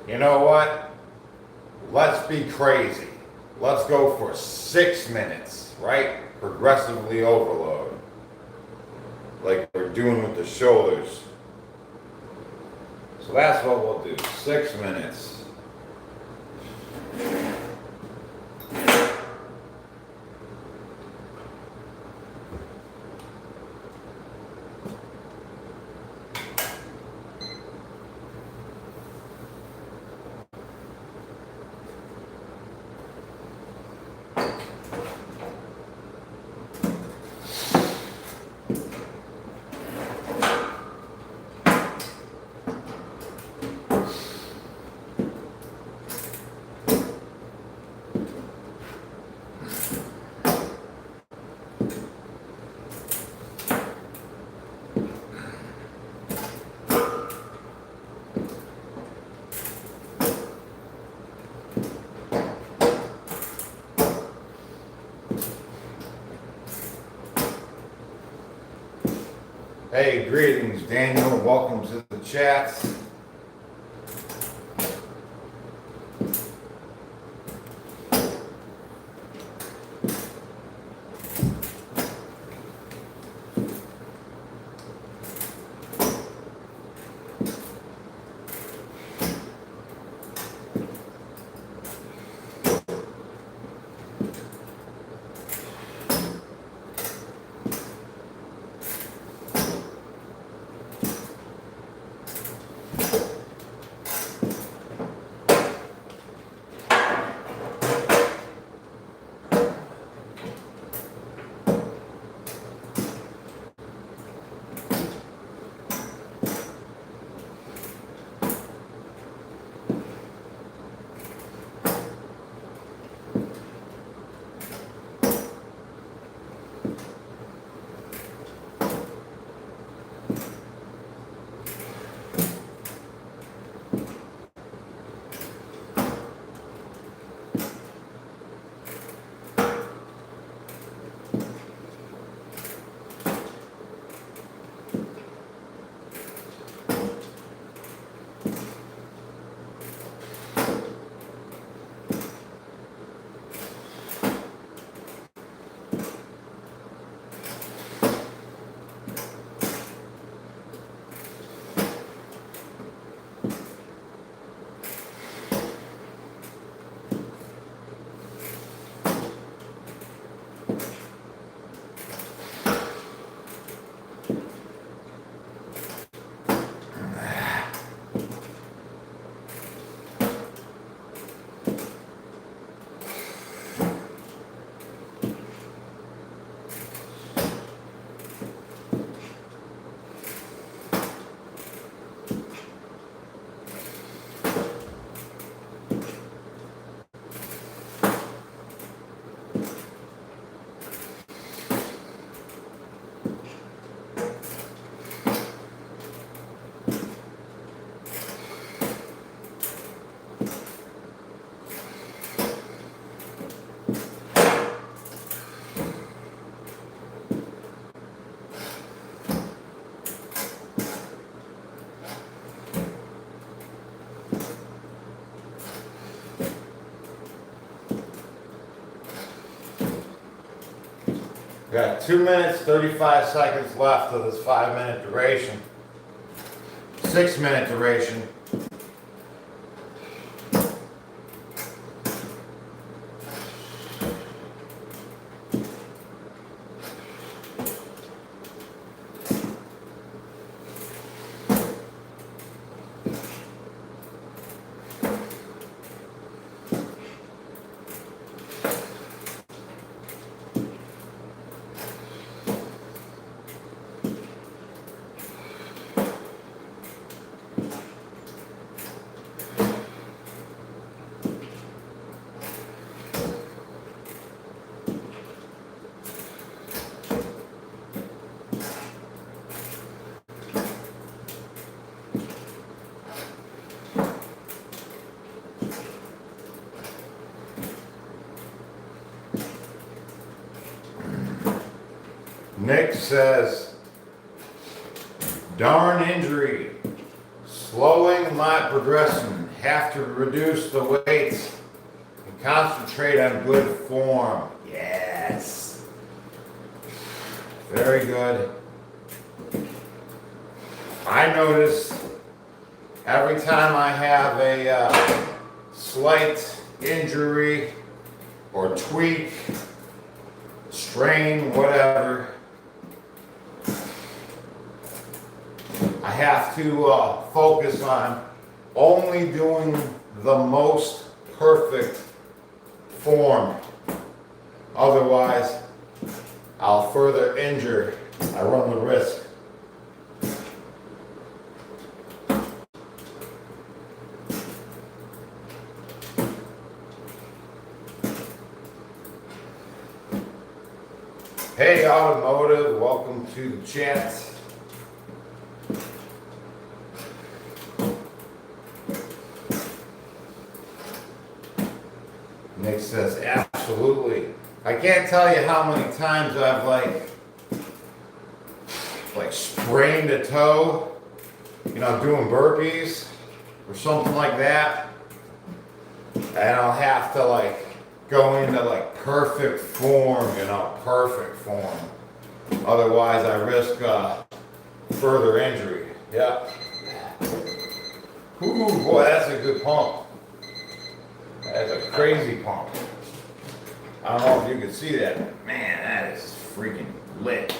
You know what? Let's be crazy. Let's go for 6 minutes, right? Progressively overload. Like we're doing with the shoulders. So that's what we'll do. 6 minutes. Hey, greetings, Daniel. Welcome to the chats. We got 2 minutes, 35 seconds left of this 5-minute duration. 6-minute duration. Nick says, darn injury, slowing my progression, have to reduce the weights and concentrate on good form. Yes. Very good. I notice every time I have a slight injury or tweak, strain, whatever, I have to focus on only doing the most perfect form. Otherwise, I'll further injure. I run the risk. Hey Automotive, welcome to the chat. Nick says, absolutely. I can't tell you how many times I've like sprained a toe, you know, doing burpees or something like that. And I'll have to like go into like perfect form, you know, perfect form. Otherwise I risk further injury. Yep. Ooh, boy, that's a good pump. That's a crazy pump. I don't know if you can see that, but man, that is freaking lit.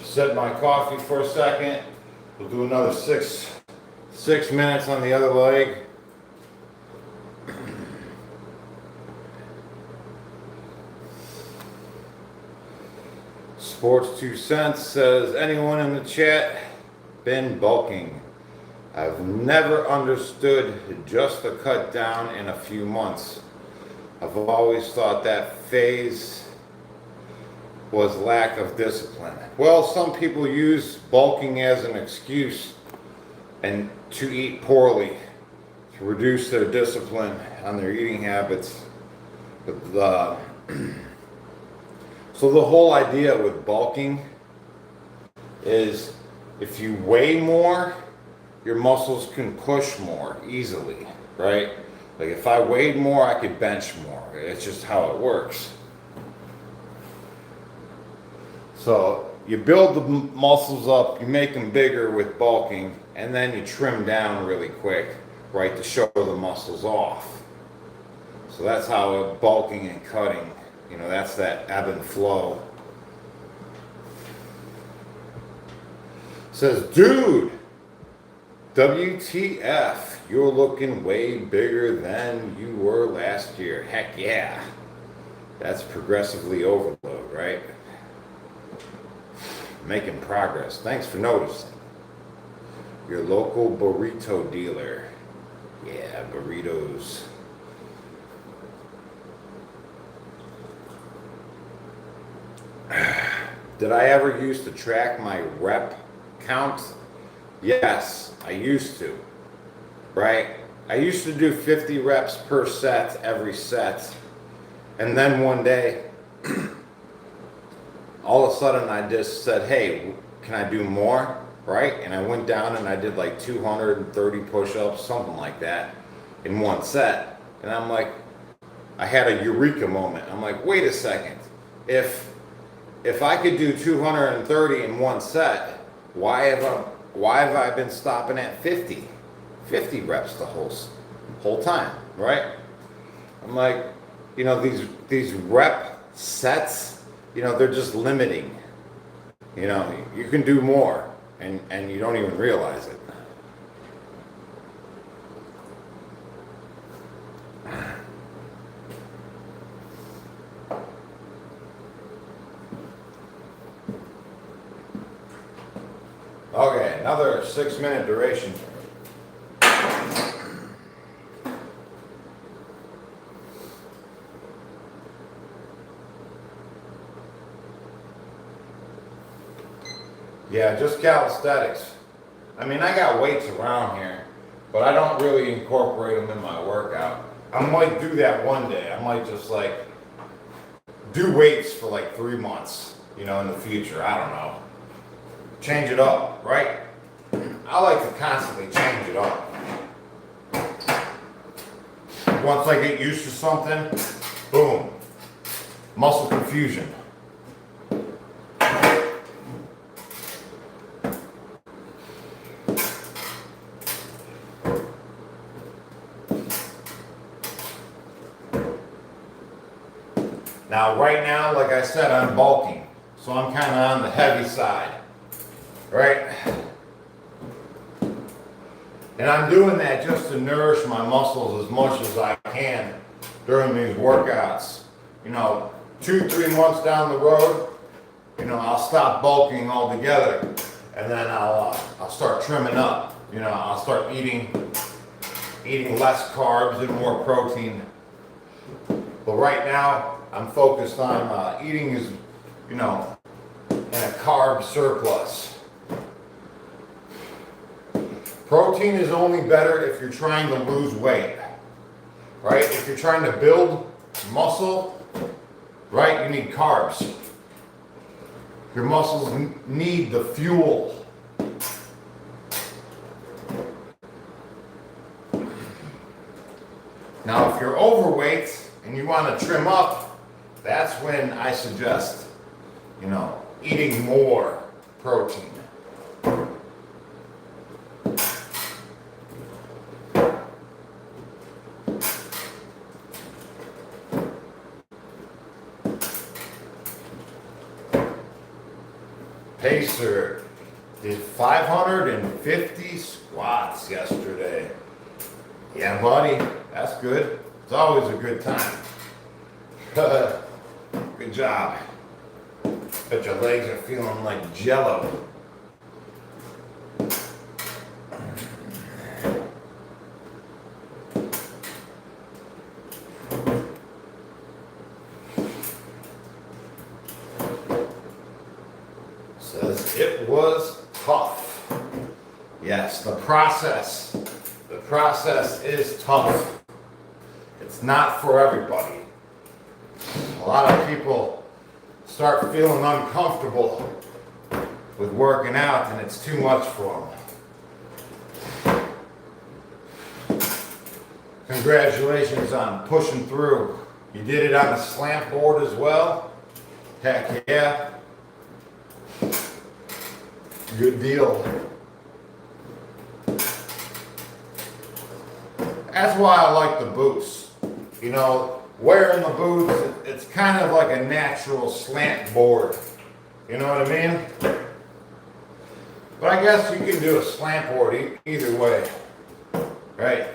Set my coffee for a second. We'll do another six minutes on the other leg. Sports 2 Cents says, anyone in the chat been bulking? I've never understood just a cut down in a few months. I've always thought that phase was lack of discipline. Well, some people use bulking as an excuse and to eat poorly, to reduce their discipline on their eating habits. But so the whole idea with bulking is if you weigh more, your muscles can push more easily, right? Like if I weighed more, I could bench more. It's just how it works. So you build the muscles up, you make them bigger with bulking, and then you trim down really quick, right, to show the muscles off. So that's how bulking and cutting, you know, that's that ebb and flow. Says, dude, WTF, you're looking way bigger than you were last year. Heck yeah. That's progressively overload, right? Making progress. Thanks for noticing. Your local burrito dealer. Yeah, burritos. Did I ever used to track my rep count? Yes, I used to, right? I used to do 50 reps per set, every set. And then one day, all of a sudden I just said, hey, can I do more, right? And I went down and I did like 230 push-ups, something like that, in one set. And I'm like, I had a eureka moment. I'm like, wait a second. If I could do 230 in one set, why have I been stopping at 50 reps the whole time, right? I'm like, you know, these rep sets, you know, they're just limiting. You know, you can do more and you don't even realize it. Okay, another 6-minute duration. Yeah, just calisthenics. I mean, I got weights around here, but I don't really incorporate them in my workout. I might do that one day. I might just like do weights for like 3 months, you know, in the future. I don't know. Change it up, right? I like to constantly change it up. Once I get used to something, boom, muscle confusion. Now, right now, like I said, I'm bulking, so I'm kind of on the heavy side, right? And I'm doing that just to nourish my muscles as much as I can during these workouts. You know, 2-3 months down the road, you know, I'll stop bulking altogether, and then I'll start trimming up. You know, I'll start eating less carbs and more protein. But right now, I'm focused on eating as, you know, in a carb surplus. Protein is only better if you're trying to lose weight, right? If you're trying to build muscle, right, you need carbs. Your muscles need the fuel. Now, if you're overweight and you want to trim up, that's when I suggest, you know, eating more protein. Pacer did 550 squats yesterday. Yeah, buddy, that's good. It's always a good time. Good job. Bet your legs are feeling like jello. Says it was tough. Yes, the process is tough. It's not for everybody. A lot of people start feeling uncomfortable with working out, and it's too much for them. Congratulations on pushing through. You did it on the slant board as well? Heck yeah. Good deal. That's why I like the boots. You know, wearing the boots, it's kind of like a natural slant board. You know what I mean? But I guess you can do a slant board either way, right?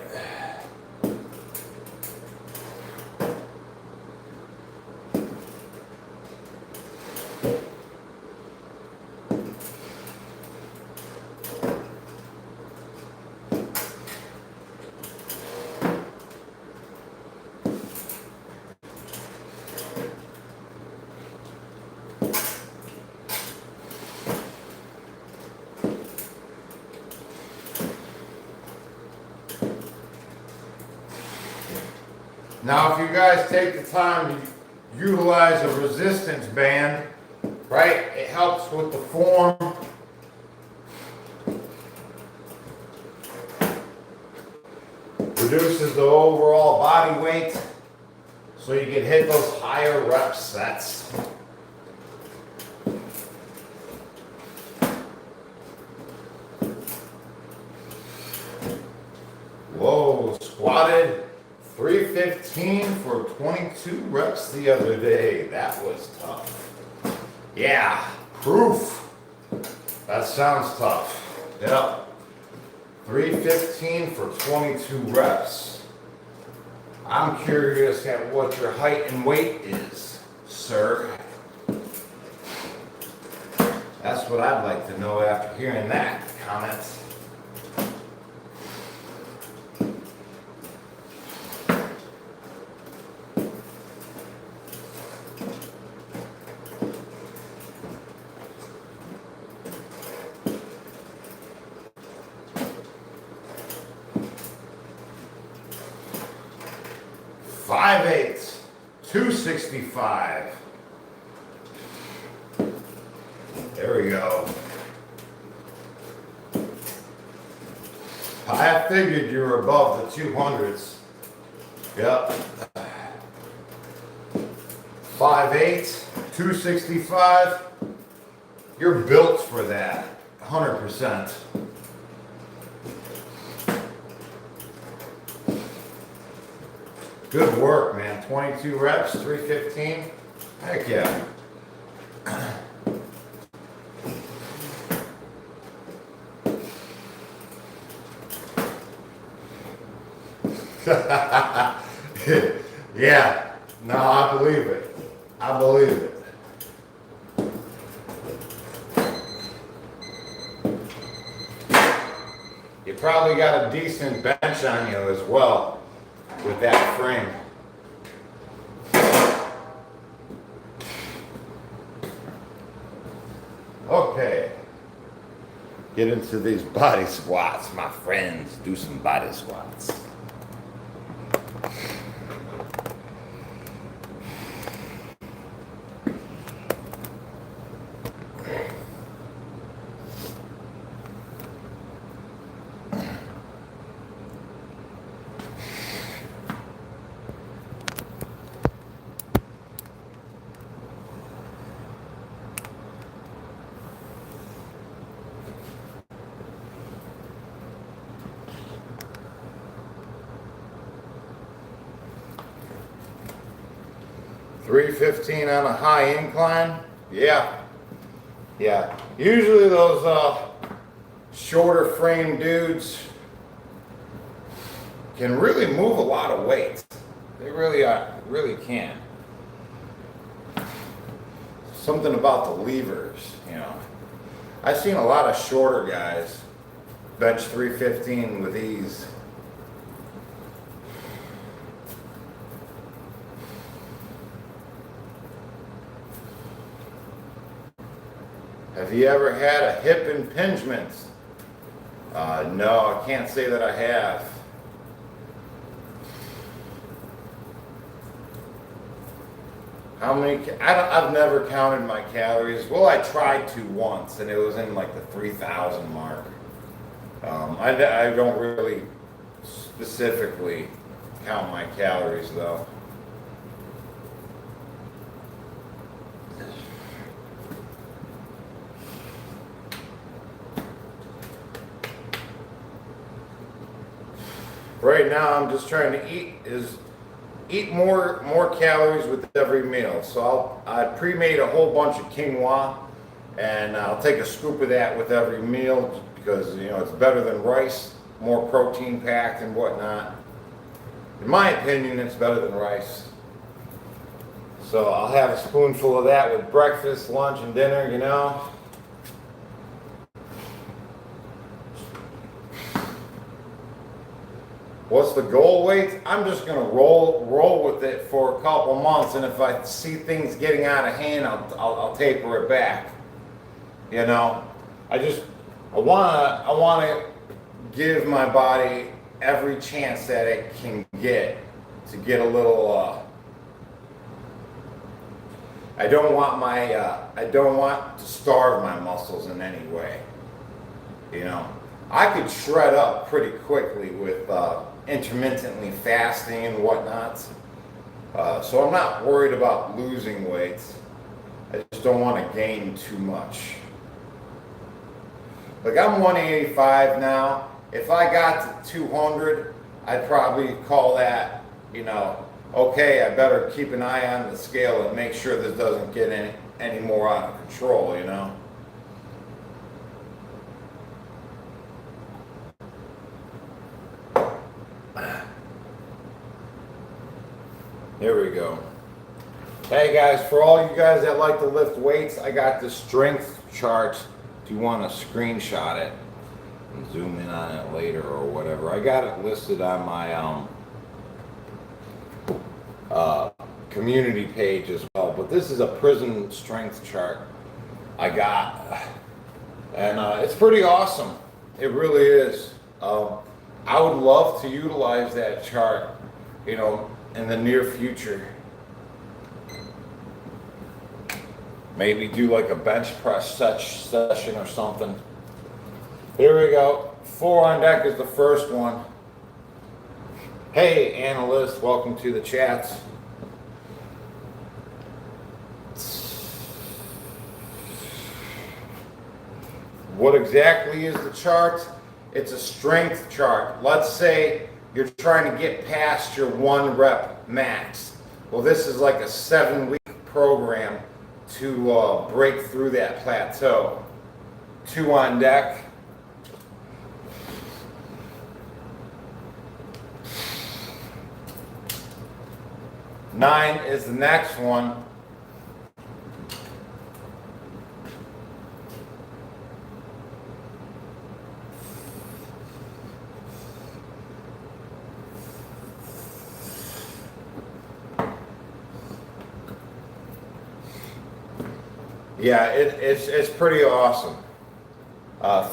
Now, if you guys take the time to utilize a resistance band, right, it helps with the form. Reduces the overall body weight, so you can hit those higher rep sets. Whoa, squatted 315 for 22 reps the other day. That was tough. Yeah, proof. That sounds tough. Yep. 315 for 22 reps. I'm curious at what your height and weight is, sir. That's what I'd like to know after hearing that comment. Five eighths, 265. There we go. I figured you were above the 200s. Yep. 5'8", 265. You're built for that, 100%. Good work, man. 22 reps, 315. Heck yeah. Yeah. No, I believe it. I believe it. You probably got a decent bench on you as well with that frame. Okay. Get into these body squats, my friends. Do some body squats. $315 on a high incline. Yeah. Usually those shorter frame dudes can really move a lot of weight. They really can. Something about the levers, you know. I've seen a lot of shorter guys bench 315 with ease. Have you ever had a hip impingement? No, I can't say that I have. How many? I've never counted my calories. Well, I tried to once, and it was in like the 3,000 mark. I don't really specifically count my calories though. Right now, I'm just trying to eat more calories with every meal. So I pre-made a whole bunch of quinoa, and I'll take a scoop of that with every meal because you know it's better than rice, more protein packed and whatnot. In my opinion, it's better than rice. So I'll have a spoonful of that with breakfast, lunch, and dinner. You know. What's the goal weight? I'm just gonna roll with it for a couple months, and if I see things getting out of hand, I'll taper it back. You know, I wanna give my body every chance that it can get to get a little. I don't want to starve my muscles in any way. You know, I could shred up pretty quickly with intermittently fasting and whatnot. So I'm not worried about losing weight. I just don't want to gain too much. Like I'm 185 now. If I got to 200, I'd probably call that, you know, okay, I better keep an eye on the scale and make sure this doesn't get any more out of control, you know. Here we go. Hey guys, for all you guys that like to lift weights, I got this strength chart if you want to screenshot it and zoom in on it later or whatever. I got it listed on my community page as well, but this is a prison strength chart I got, and it's pretty awesome. It really is. I would love to utilize that chart, you know, in the near future. Maybe do like a bench press session or something. Here we go. 4 on deck is the first one. Hey, analyst, welcome to the chats. What exactly is the chart? It's a strength chart. Let's say you're trying to get past your 1 rep max. Well, this is like a 7-week program to break through that plateau. 2 on deck. Nine is the next one. Yeah, it's pretty awesome.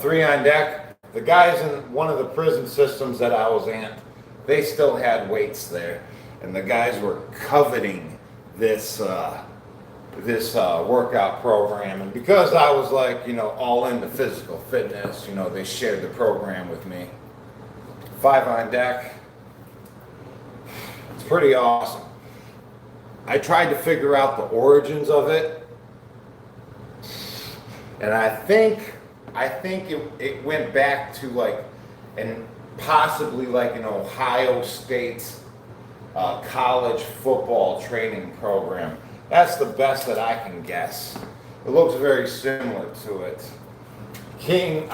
3 on deck. The guys in one of the prison systems that I was in, they still had weights there, and the guys were coveting this workout program. And because I was like, all into physical fitness, they shared the program with me. 5 on deck. It's pretty awesome. I tried to figure out the origins of it. And I think it went back to possibly an Ohio State college football training program. That's the best that I can guess. It looks very similar to it. 10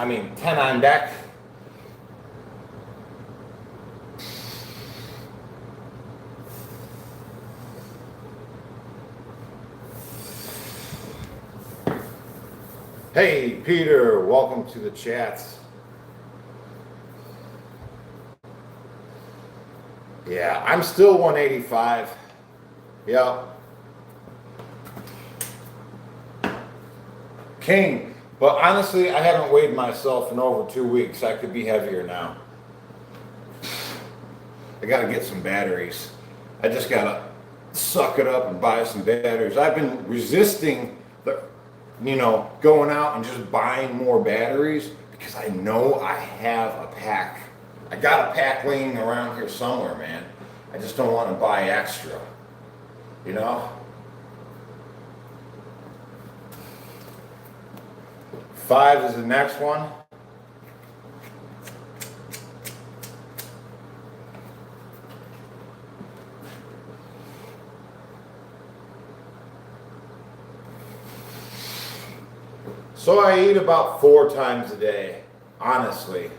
on deck. Hey, Peter, welcome to the chats. Yeah, I'm still 185. Yeah. King, but honestly, I haven't weighed myself in over 2 weeks. I could be heavier now. I gotta get some batteries. I just gotta suck it up and buy some batteries. I've been resisting going out and just buying more batteries because I know I have a pack. I got a pack laying around here somewhere, man. I just don't want to buy extra, 5 is the next one. So I eat about 4 times a day, honestly.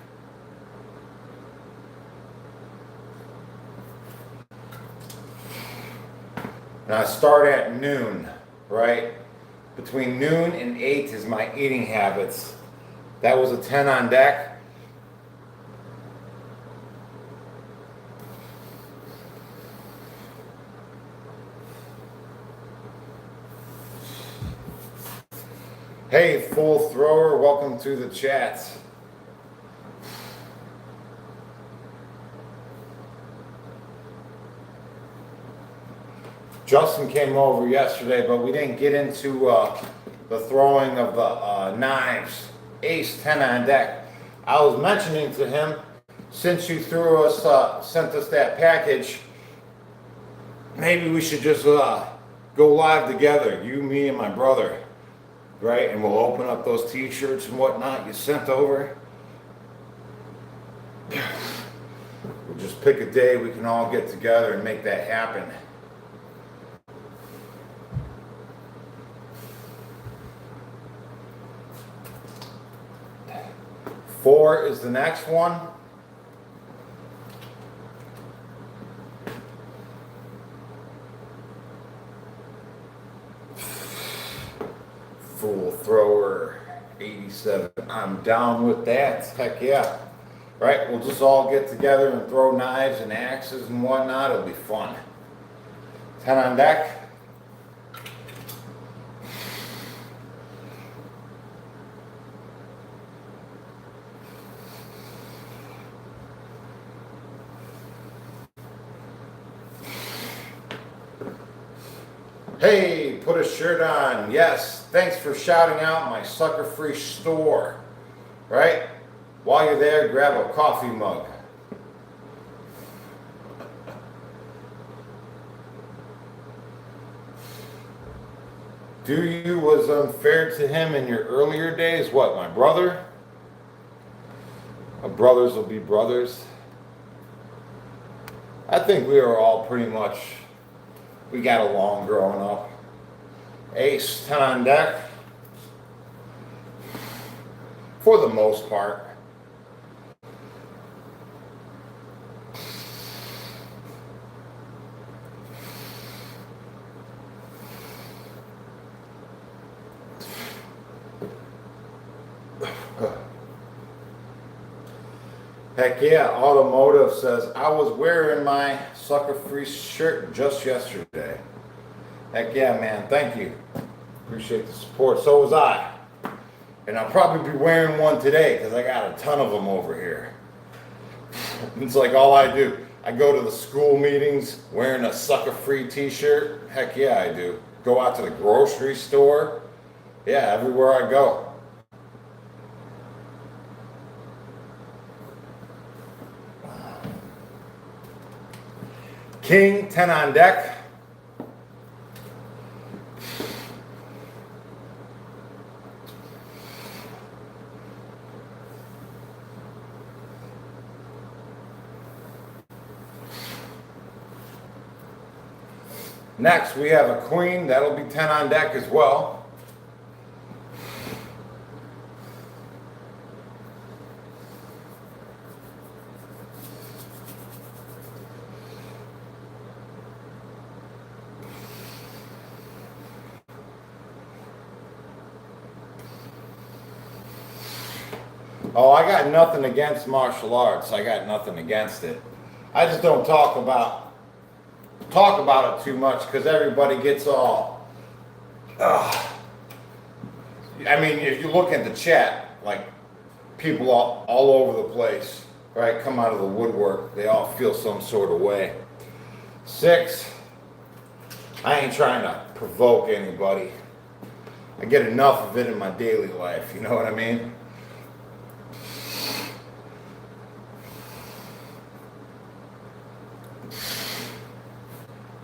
And I start at noon, right? Between noon and 8 is my eating habits. That was a 10 on deck. Hey, full thrower, welcome to the chats. Justin came over yesterday, but we didn't get into the throwing of the knives. Ace 10 on deck. I was mentioning to him, since you sent us that package, maybe we should just go live together, you, me, and my brother. Right, and we'll open up those t-shirts and whatnot you sent over. We'll just pick a day we can all get together and make that happen. Four is the next one. Full thrower, 87. I'm down with that. Heck yeah. Right? We'll just all get together and throw knives and axes and whatnot. It'll be fun. 10 on deck. Hey, put a shirt on. Yes, thanks for shouting out my sucker-free store, right? While you're there, grab a coffee mug. Do you was unfair to him in your earlier days? What, my brother? Brothers will be brothers. I think we were all pretty much, we got along growing up. Ace, 10 on deck. For the most part. Heck yeah, Automotive says, I was wearing my sucker-free shirt just yesterday. Heck yeah, man, thank you. Appreciate the support. So was I. And I'll probably be wearing one today because I got a ton of them over here. It's like all I do. I go to the school meetings wearing a sucker-free t-shirt. Heck yeah, I do. Go out to the grocery store. Yeah, everywhere I go. King, 10 on deck. Next, we have a queen. That'll be 10 on deck as well. Oh, I got nothing against martial arts. I got nothing against it. I just don't talk about it too much because everybody gets all. I mean, if you look at the chat, like people all over the place, right, come out of the woodwork. They all feel some sort of way. 6. I ain't trying to provoke anybody. I get enough of it in my daily life. You know what I mean?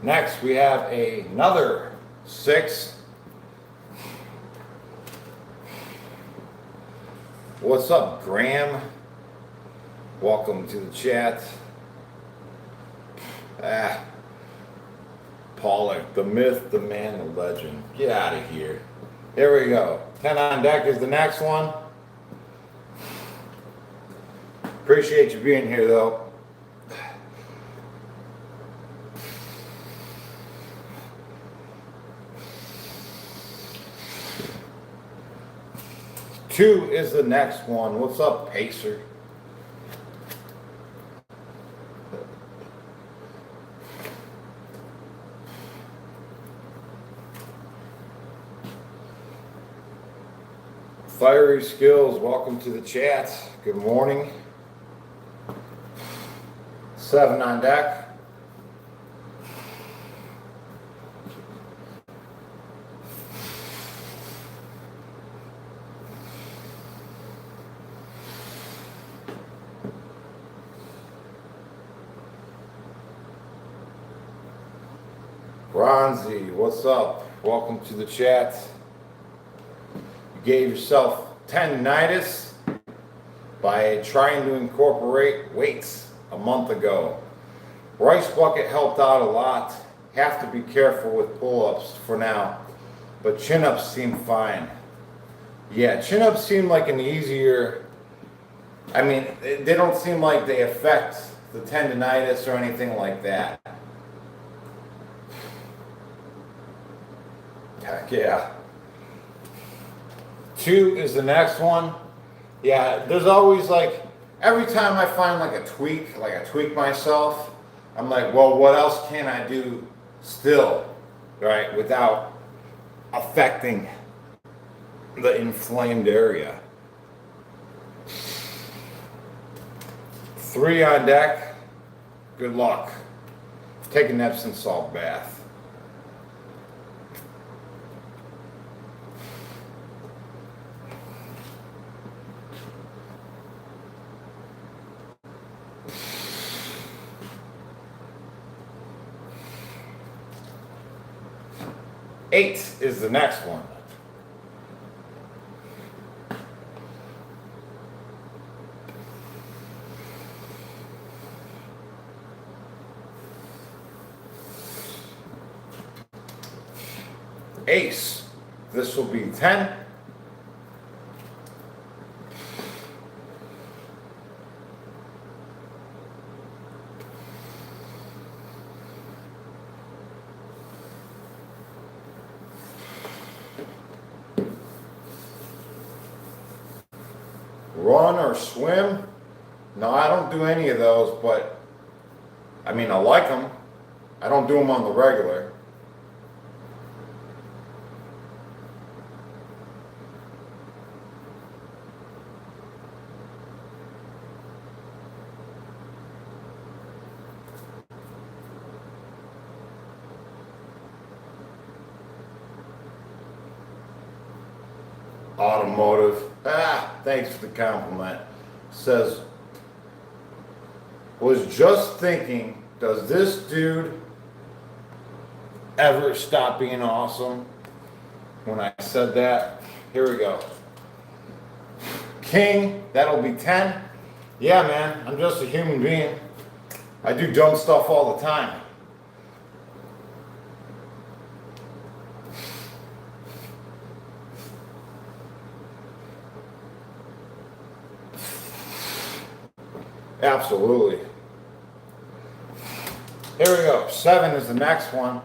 Next, we have another 6. What's up, Graham? Welcome to the chat. Pollock, the myth, the man, the legend. Get out of here. There we go. 10 on deck is the next one. Appreciate you being here, though. Two is the next one. What's up, Pacer? Fiery Skills, welcome to the chat. Good morning. 7 on deck. Bronzy, what's up? Welcome to the chat. You gave yourself tendinitis by trying to incorporate weights a month ago. Rice bucket helped out a lot. Have to be careful with pull-ups for now, but chin-ups seem fine. Yeah, chin-ups seem like an easier, I mean, they don't seem like they affect the tendinitis or anything like that. Heck yeah. 2 is the next one. Yeah, there's always like, every time I find like a tweak, like I tweak myself, I'm like, well, what else can I do still, right, without affecting the inflamed area. 3 on deck. Good luck. Take an Epsom salt bath. 8 is the next one. Ace, this will be 10. Run or swim? No, I don't do any of those, but I mean, I like them. I don't do them on the regular. Automotive. Thanks for the compliment. Says, was just thinking, does this dude ever stop being awesome? When I said that, here we go. King, that'll be 10. Yeah, man, I'm just a human being. I do dumb stuff all the time. Absolutely. Here we go. 7 is the next one.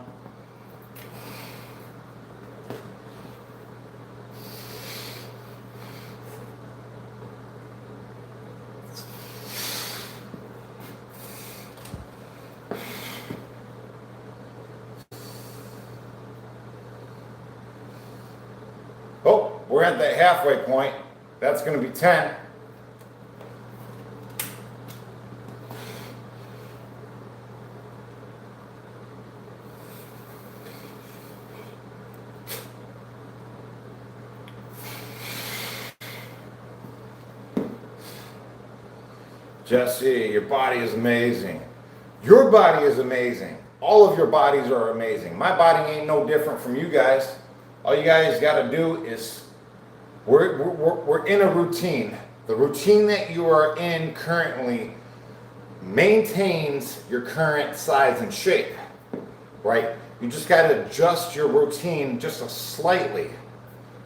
Oh, we're at the halfway point. That's going to be 10. Jesse, your body is amazing. Your body is amazing. All of your bodies are amazing. My body ain't no different from you guys. All you guys got to do is, we're in a routine. The routine that you are in currently maintains your current size and shape, right? You just got to adjust your routine just slightly,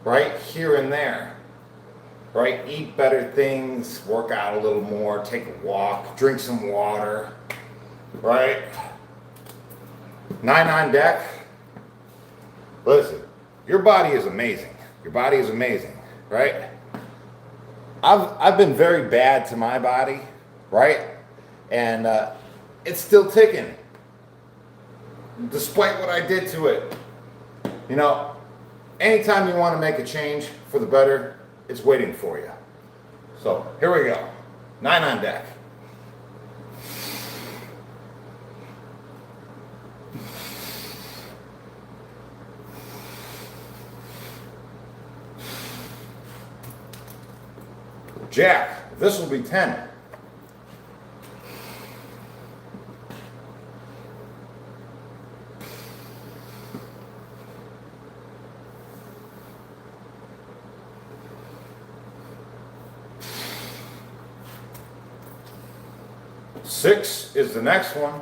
right? Here and there. Right? Eat better things, work out a little more, take a walk, drink some water, right? 9 on deck. Listen, your body is amazing. Your body is amazing, right? I've been very bad to my body, right? And it's still ticking, despite what I did to it. You know, anytime you want to make a change for the better, it's waiting for you. So here we go. 9 on deck. Jack, this will be 10. Six is the next one.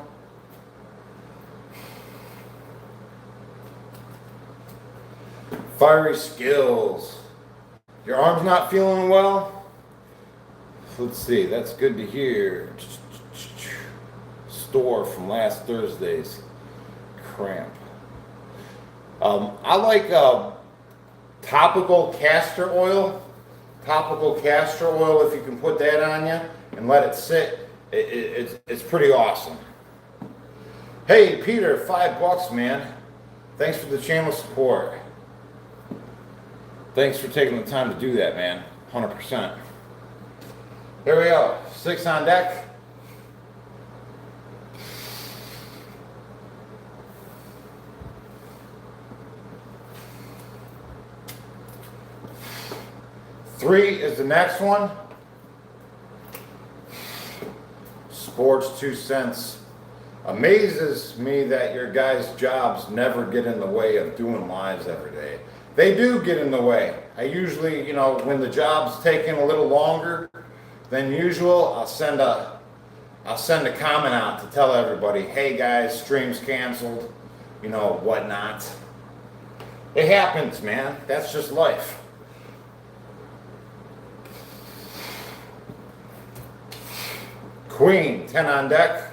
Fiery skills. Your arm's not feeling well? Let's see, that's good to hear. Store from last Thursday's cramp. I like topical castor oil. Topical castor oil, if you can put that on you and let it sit. It's pretty awesome. Hey, Peter, $5, man. Thanks for the channel support. Thanks for taking the time to do that, man. 100%. Here we go. 6 on deck. Three is the next one. Sports 2 cents. Amazes me that your guys' jobs never get in the way of doing lives every day. They do get in the way. I usually, when the job's taking a little longer than usual, I'll send a comment out to tell everybody, hey guys, stream's canceled, whatnot. It happens, man. That's just life. Queen, 10 on deck.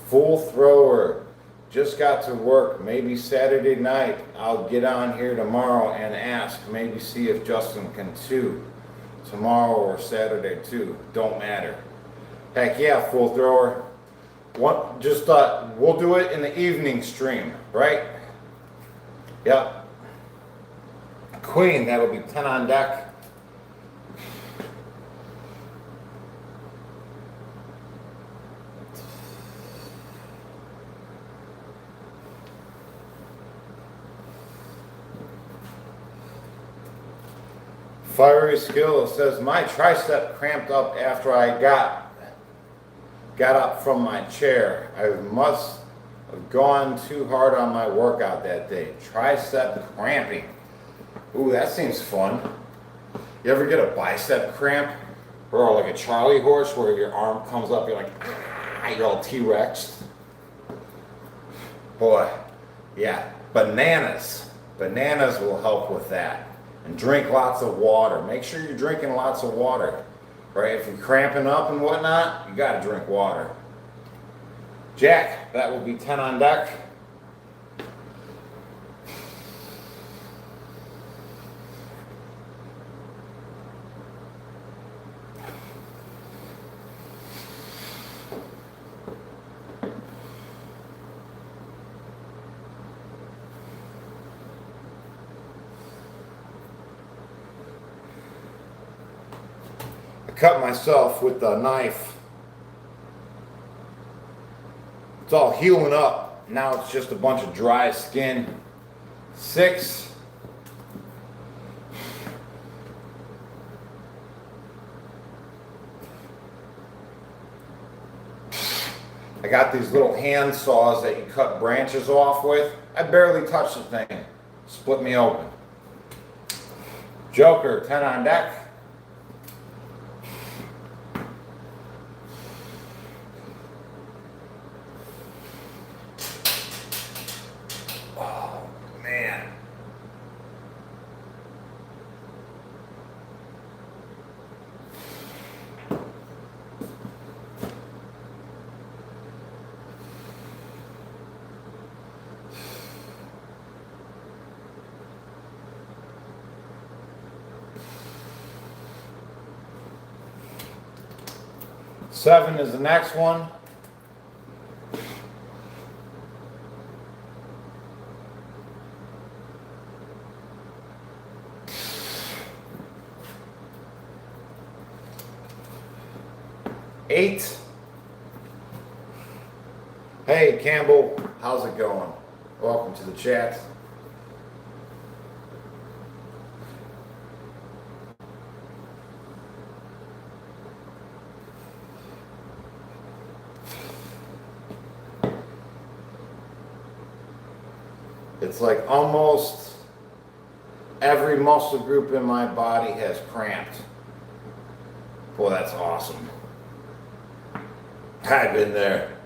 Full thrower. Just got to work. Maybe Saturday night. I'll get on here tomorrow and ask. Maybe see if Justin can too. Tomorrow or Saturday too. Don't matter. Heck yeah, full thrower. We'll do it in the evening stream, right? Yep. Queen, that'll be 10 on deck. Fiery Skill says, my tricep cramped up after I got up from my chair. I must have gone too hard on my workout that day. Tricep cramping. Ooh, that seems fun. You ever get a bicep cramp? Or like a Charlie horse where your arm comes up, you're like, you're all T-Rex. Boy, yeah, bananas. Bananas will help with that. And drink lots of water. Make sure you're drinking lots of water. Right? If you're cramping up and whatnot, you gotta drink water. Jack, that will be 10 on deck. Cut myself with the knife. It's all healing up. Now it's just a bunch of dry skin. 6. I got these little hand saws that you cut branches off with. I barely touched the thing. Split me open. Joker, 10 on deck. Seven is the next one. Eight. Hey Campbell, how's it going? Welcome to the chat. It's like almost every muscle group in my body has cramped. Boy, that's awesome. I've been there.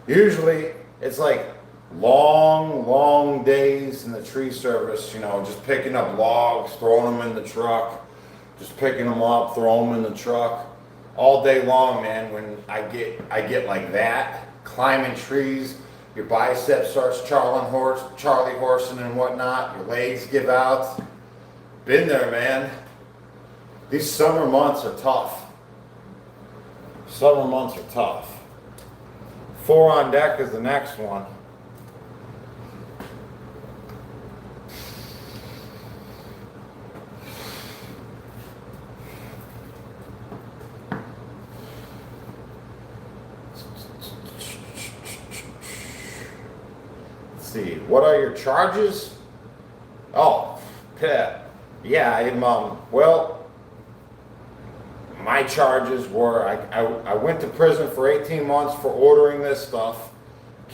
Usually it's like long days in the tree service, just picking up logs, throwing them in the truck, just picking them up, throwing them in the truck all day long, man. When I get like that, climbing trees, your biceps starts Charlie horsing and whatnot. Your legs give out. Been there, man. These summer months are tough. Summer months are tough. 4 on deck is the next one. See, what are your charges? Oh, yeah, I'm, well, my charges were, I went to prison for 18 months for ordering this stuff.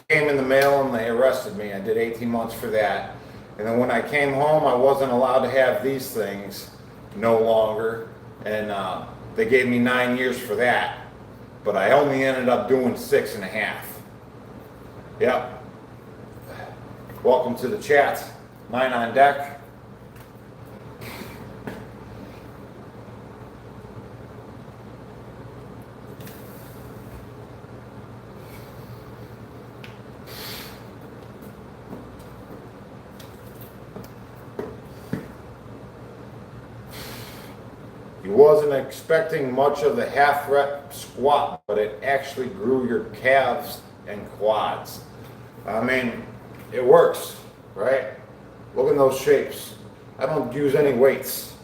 Came in the mail and they arrested me. I did 18 months for that. And then when I came home, I wasn't allowed to have these things no longer. And they gave me 9 years for that. But I only ended up doing 6.5. Yep. Welcome to the chat. 9 on deck. He wasn't expecting much of the half rep squat, but it actually grew your calves and quads. I mean, it works, right? Look at those shapes. I don't use any weights,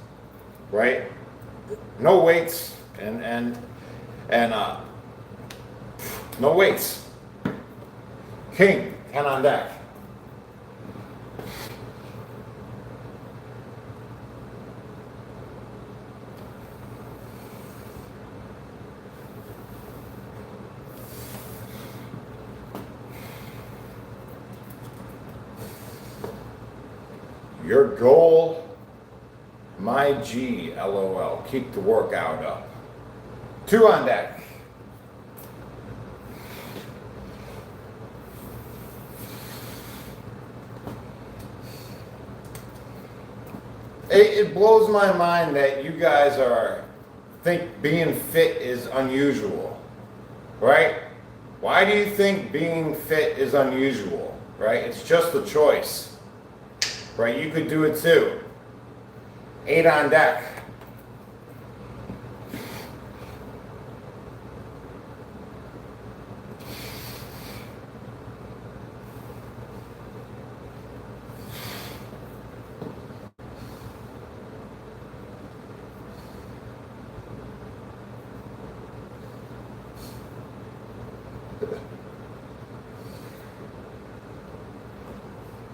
right? No weights and no weights. King, 10 on deck. Your goal, my G, LOL. Keep the workout up. 2 on deck. It blows my mind that you guys think being fit is unusual, right? Why do you think being fit is unusual, right? It's just a choice. Right, you could do it too. 8 on deck.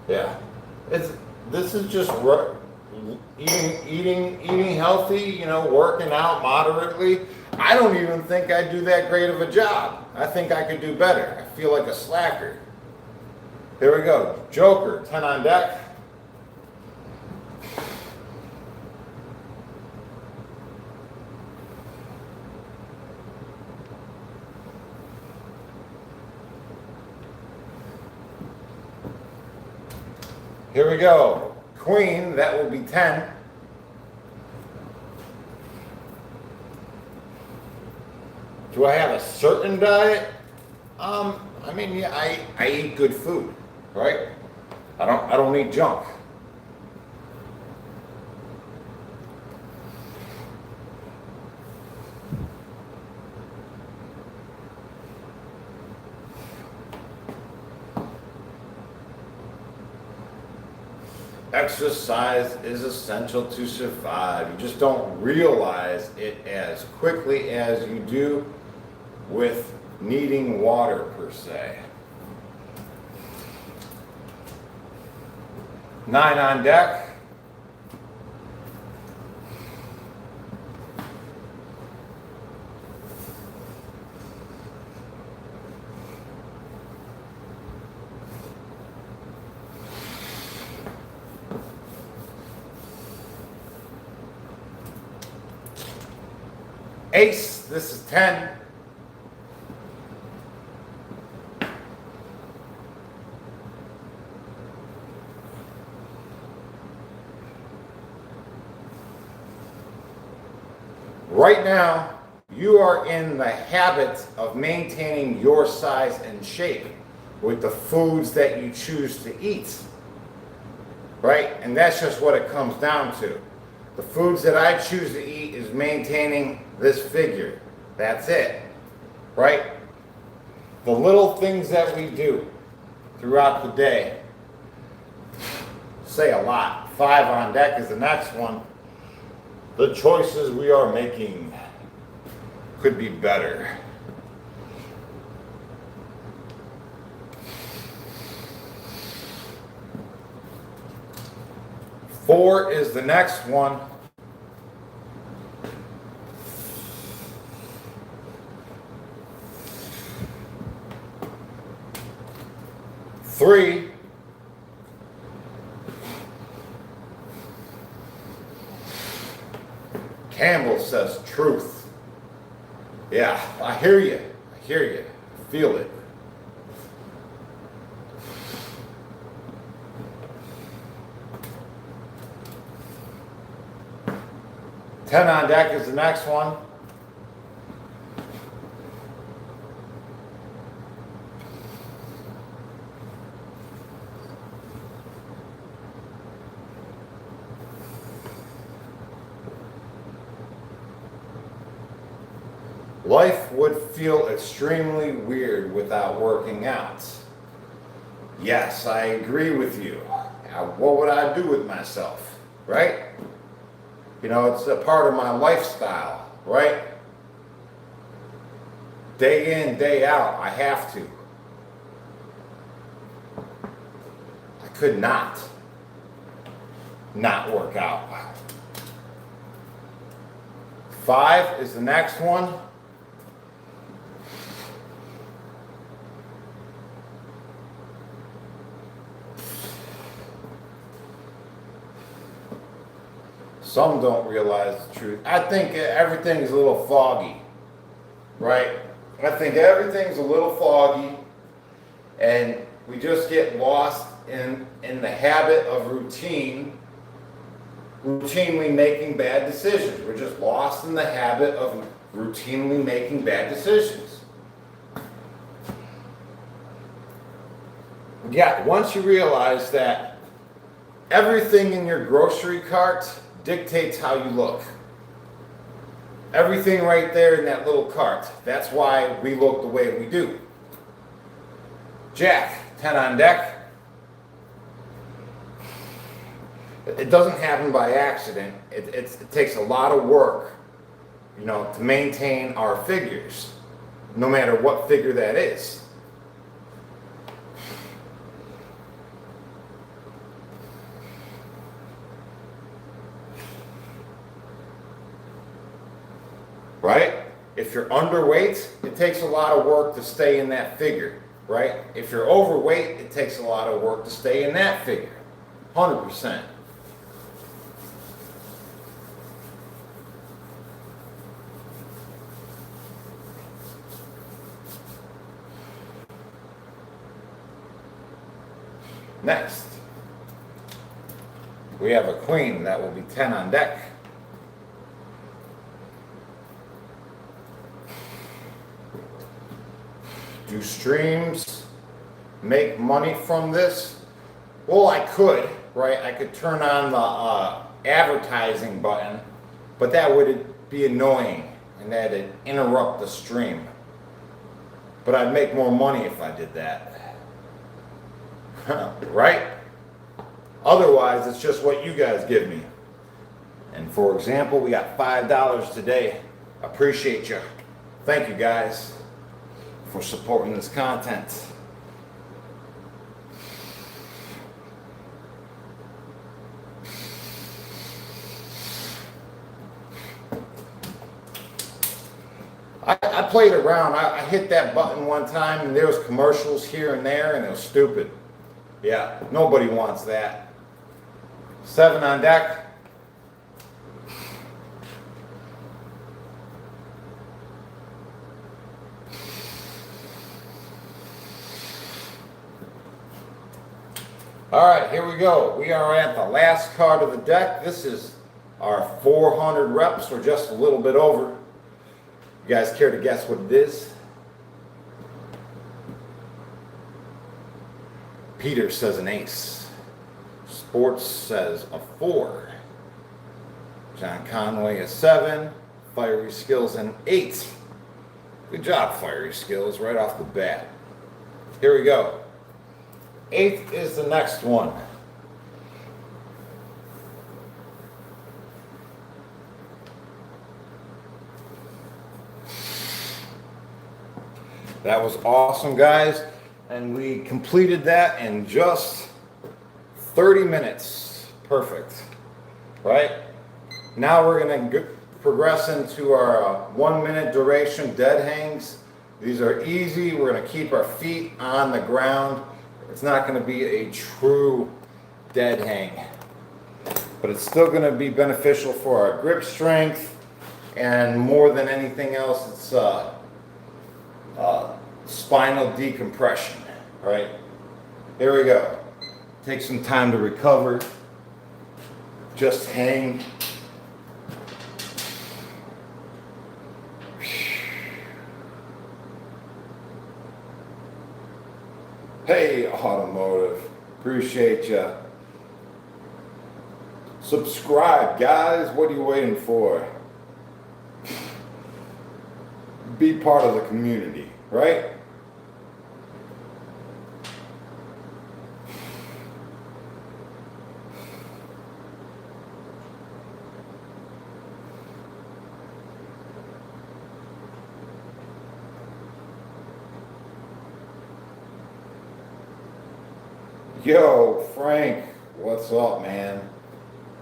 Yeah, this is just eating healthy, you know, working out moderately. I don't even think I do that great of a job. I think I could do better. I feel like a slacker. Here we go. Joker, 10 on deck. Here we go. Queen, that will be 10. Do I have a certain diet? I mean, yeah, I eat good food, right? I don't eat junk. Exercise is essential to survive. You just don't realize it as quickly as you do with needing water per se. 9 on deck. Ace, this is 10. Right now, you are in the habit of maintaining your size and shape with the foods that you choose to eat, right? And that's just what it comes down to. The foods that I choose to eat is maintaining this figure. That's it, right? The little things that we do throughout the day say a lot. 5 on deck is the next one. The choices we are making could be better. Four is the next one. 3. Campbell says truth. Yeah, I hear you. I hear you. I feel it. Ten on deck is the next one. Life would feel extremely weird without working out. Yes, I agree with you. What would I do with myself, right? You know, it's a part of my lifestyle, right? Day in, day out, I have to. I could not work out. 5 is the next one. Some don't realize the truth. I think everything's a little foggy, right? I think everything's a little foggy, and we just get lost in the habit of routinely making bad decisions. We're just lost in the habit of routinely making bad decisions. Yeah, once you realize that everything in your grocery cart dictates how you look. Everything right there in that little cart. That's why we look the way we do. Jack, 10 on deck. It doesn't happen by accident. It takes a lot of work, you know, to maintain our figures, no matter what figure that is. Right? If you're underweight, it takes a lot of work to stay in that figure, right? If you're overweight, it takes a lot of work to stay in that figure. 100%. Next, we have a queen that will be 10 on deck. Do streams make money from this? Well, I could, right? I could turn on the advertising button, but that would be annoying and that'd interrupt the stream. But I'd make more money if I did that. Right? Otherwise, it's just what you guys give me. And for example, we got $5 today. Appreciate you. Thank you guys for supporting this content. I played around. I hit that button one time and there was commercials here and there and it was stupid. Yeah, nobody wants that. 7 on deck. All right, here we go. We are at the last card of the deck. This is our 400 reps, or just a little bit over. You guys care to guess what it is? Peter says an ace. Sports says a 4. John Conway a 7. Fiery Skills an 8. Good job, Fiery Skills, right off the bat. Here we go. 8th is the next one. That was awesome, guys. And we completed that in just 30 minutes. Perfect. Right? Now we're going to progress into our 1 minute duration dead hangs. These are easy. We're going to keep our feet on the ground. It's not going to be a true dead hang, but it's still going to be beneficial for our grip strength, and more than anything else, it's spinal decompression. Right? Here we go. Take some time to recover. Just hang. Hey, Automotive. Appreciate ya. Subscribe, guys. What are you waiting for? Be part of the community, right? Yo, Frank, what's up, man?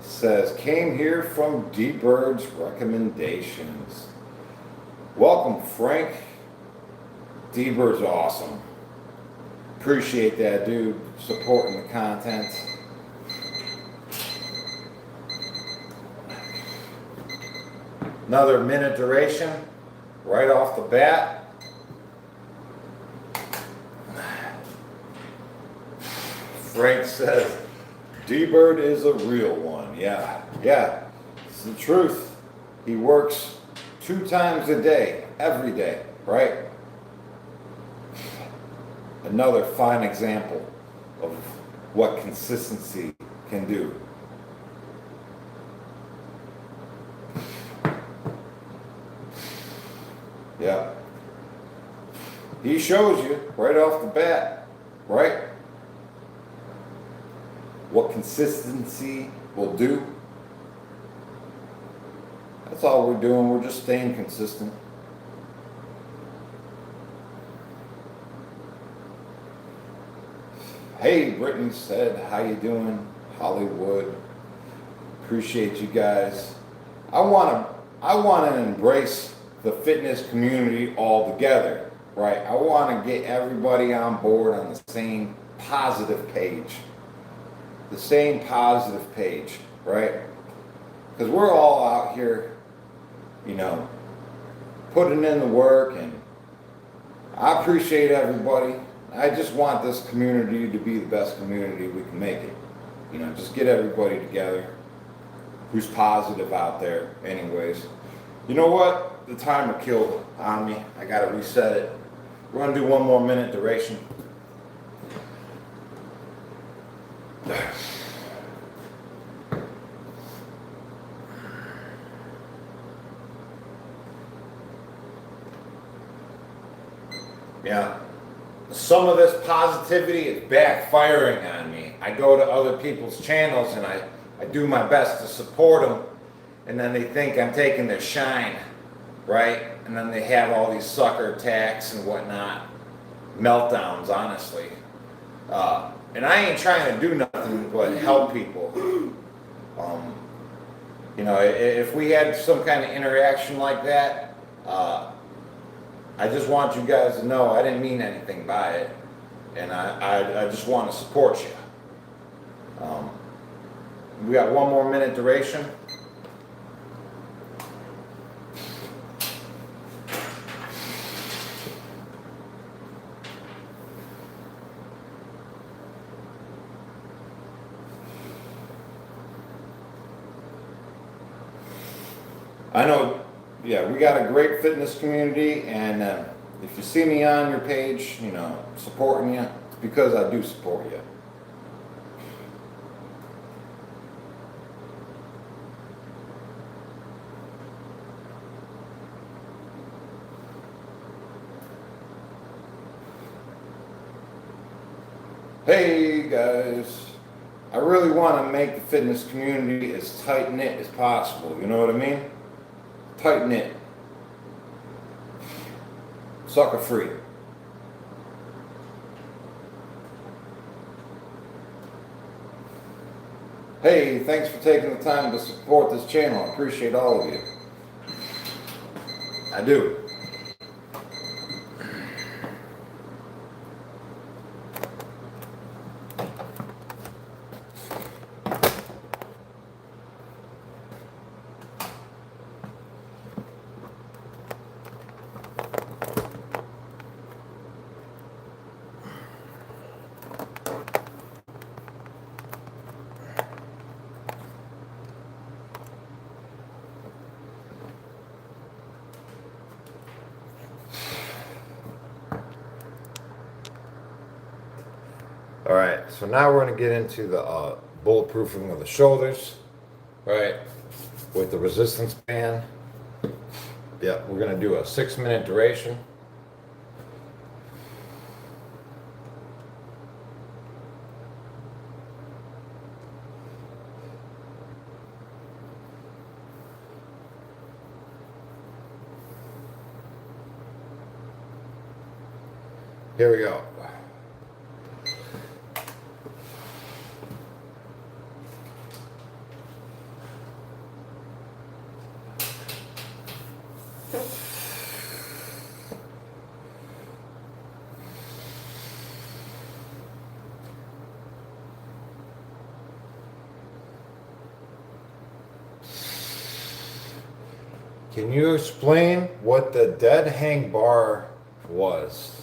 Says, came here from D-Bird's recommendations. Welcome, Frank. D-Bird's awesome. Appreciate that, dude, supporting the content. Another minute duration, right off the bat. Frank says, D-Bird is a real one. Yeah, it's the truth. He works 2 times a day, every day, right? Another fine example of what consistency can do. Yeah. He shows you right off the bat, right? What consistency will do. That's all we're doing. We're just staying consistent. Hey, Brittany said, how you doing? Hollywood. Appreciate you guys. I want to embrace the fitness community all together, right? I want to get everybody on board on the same positive page. The same positive page, right? Because we're all out here, you know, putting in the work, and I appreciate everybody. I just want this community to be the best community we can make it. You know, just get everybody together who's positive out there anyways. You know what? The timer killed on me. I gotta reset it. We're gonna do 1 more minute duration. Yeah, some of this positivity is backfiring on me. I go to other people's channels and I do my best to support them, and then they think I'm taking their shine, right? And then they have all these sucker attacks and whatnot, meltdowns, honestly. And I ain't trying to do nothing but help people. You know, if we had some kind of interaction like that, I just want you guys to know I didn't mean anything by it, and I just want to support you. We got 1 more minute duration. I know, yeah, we got a great fitness community, and if you see me on your page, you know, supporting you, it's because I do support you. Hey guys, I really want to make the fitness community as tight-knit as possible, you know what I mean? Tight-knit. Sucker free. Hey, thanks for taking the time to support this channel. I appreciate all of you. I do. All right, so now we're going to get into the bulletproofing of the shoulders, right, with the resistance band. Yeah, we're going to do a 6-minute duration. Here we go. Can you explain what the dead hang bar was?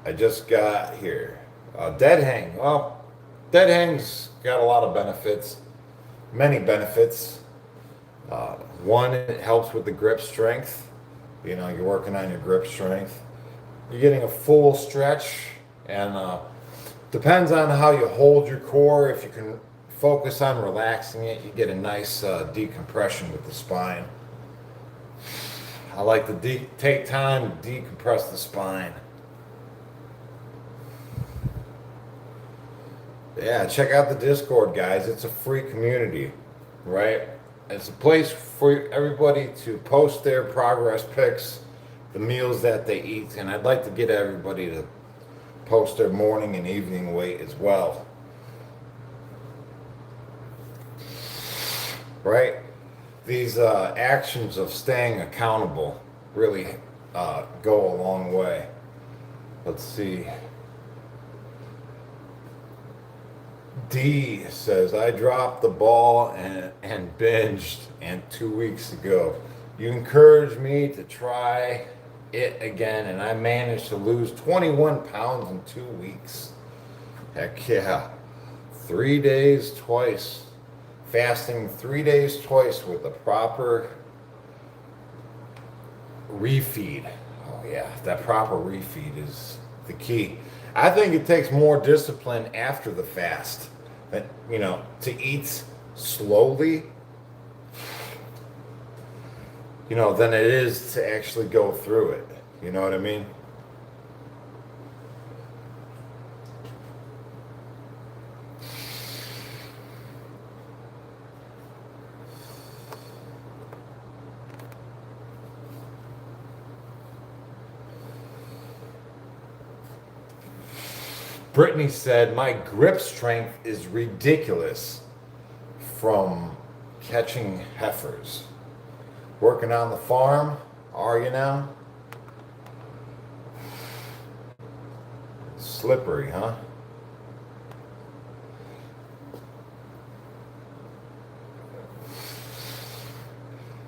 I just got here. Dead hang. Well, dead hang's got a lot of benefits, many benefits. One, it helps with the grip strength. You know, you're working on your grip strength. You're getting a full stretch, and depends on how you hold your core. If you can focus on relaxing it, you get a nice decompression with the spine. I like to take time to decompress the spine. Yeah, check out the Discord, guys. It's a free community, right? It's a place for everybody to post their progress pics, the meals that they eat, and I'd like to get everybody to post their morning and evening weight as well. Right? These actions of staying accountable really go a long way. Let's see. D says, I dropped the ball and binged and 2 weeks ago. You encouraged me to try it again, and I managed to lose 21 pounds in 2 weeks. Heck yeah. 3 days twice. Fasting 3 days twice with a proper refeed. Oh yeah, that proper refeed is the key. I think it takes more discipline after the fast, you know, to eat slowly, you know, than it is to actually go through it. You know what I mean? Brittany said, my grip strength is ridiculous from catching heifers. Working on the farm, are you now? Slippery, huh?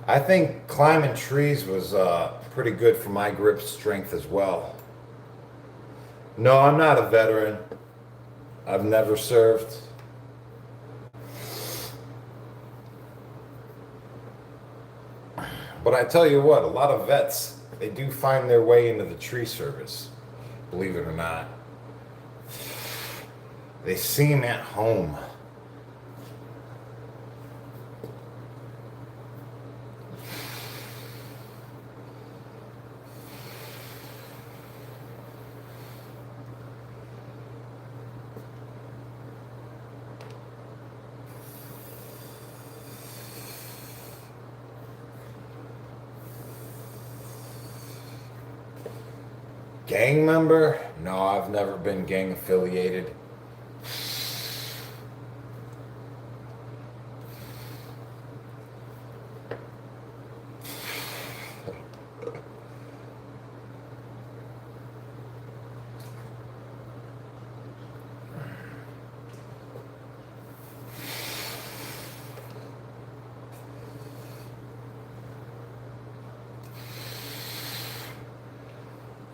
I think climbing trees was pretty good for my grip strength as well. No, I'm not a veteran. I've never served. But I tell you what, a lot of vets, they do find their way into the tree service, believe it or not. They seem at home. Gang member? No, I've never been gang affiliated.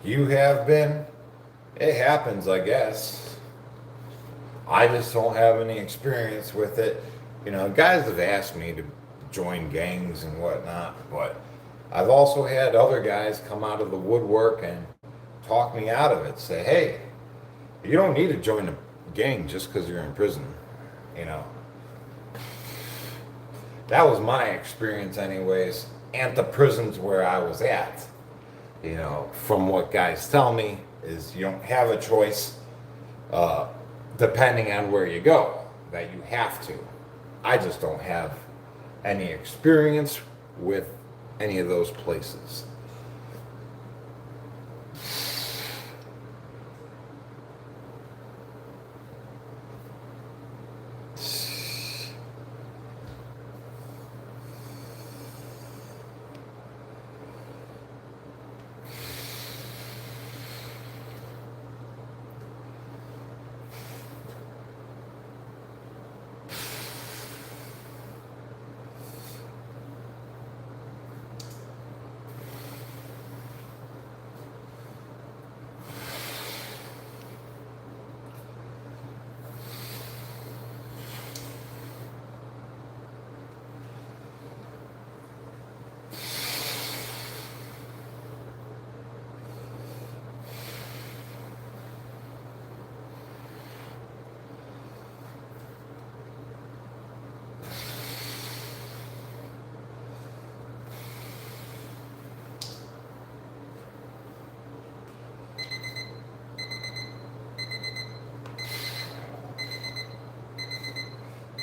You have been? It happens, I guess. I just don't have any experience with it. You know, guys have asked me to join gangs and whatnot, but I've also had other guys come out of the woodwork and talk me out of it. Say, hey, You don't need to join a gang just because you're in prison. You know, that was my experience, anyways, at the prisons where I was at. You know, from what guys tell me, is you don't have a choice, uh, depending on where you go, that you have to. I just don't have any experience with any of those places.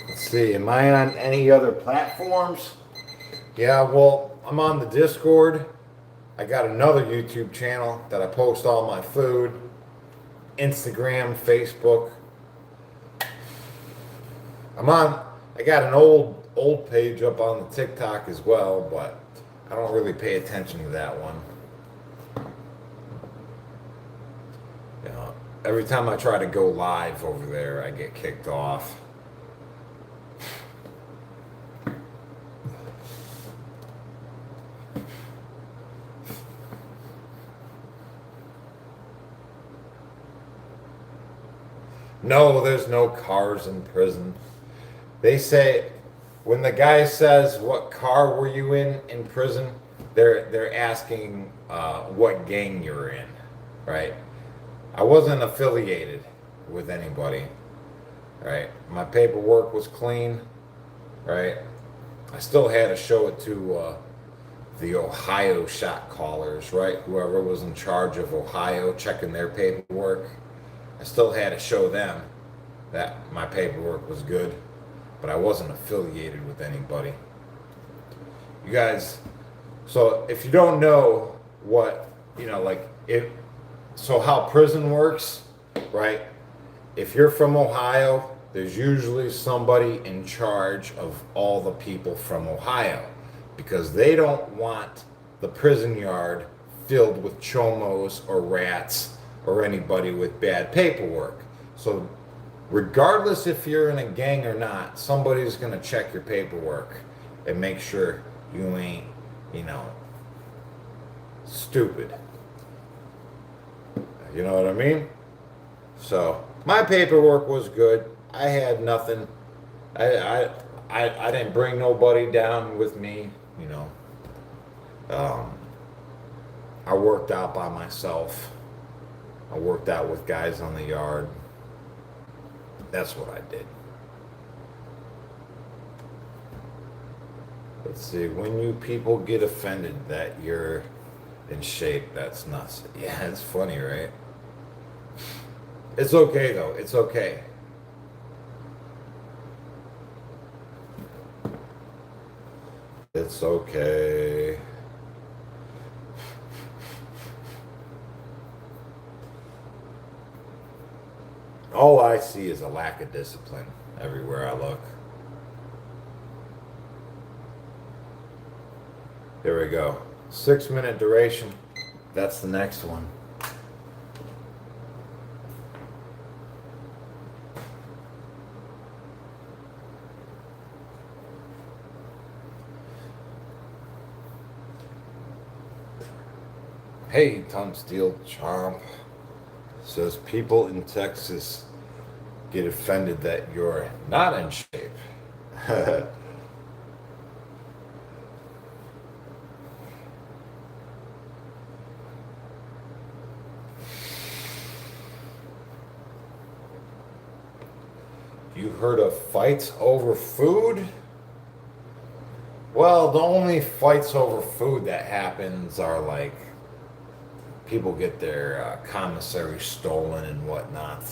Let's see, am I on any other platforms? Yeah, well, I'm on the Discord. I got another YouTube channel that I post all my food. Instagram, Facebook. I got an old page up on the TikTok as well, but I don't really pay attention to that one. You know, every time I try to go live over there, I get kicked off. No, there's no cars in prison. They say, when the guy says, "What car were you in prison?" They're asking what gang you're in, right? I wasn't affiliated with anybody, right? My paperwork was clean, right? I still had to show it to the Ohio shot callers, right? Whoever was in charge of Ohio checking their paperwork. I still had to show them that my paperwork was good, but I wasn't affiliated with anybody. You guys, so if you don't know what, so how prison works, right? If you're from Ohio, there's usually somebody in charge of all the people from Ohio because they don't want the prison yard filled with chomos or rats or anybody with bad paperwork. So regardless if you're in a gang or not, somebody's going to check your paperwork and make sure you ain't, stupid. You know what I mean? So my paperwork was good. I had nothing. I didn't bring nobody down with me, I worked out by myself. I worked out with guys on the yard. That's what I did. Let's see, when you people get offended that you're in shape, that's nuts. Yeah, it's funny, right? It's okay, though. It's okay. It's okay. All I see is a lack of discipline everywhere I look. Here we go. 6-minute duration. That's the next one. Hey, Tom Steel Chomp says people in Texas get offended that you're not in shape. You heard of fights over food? Well, the only fights over food that happens are like people get their commissary stolen and whatnot.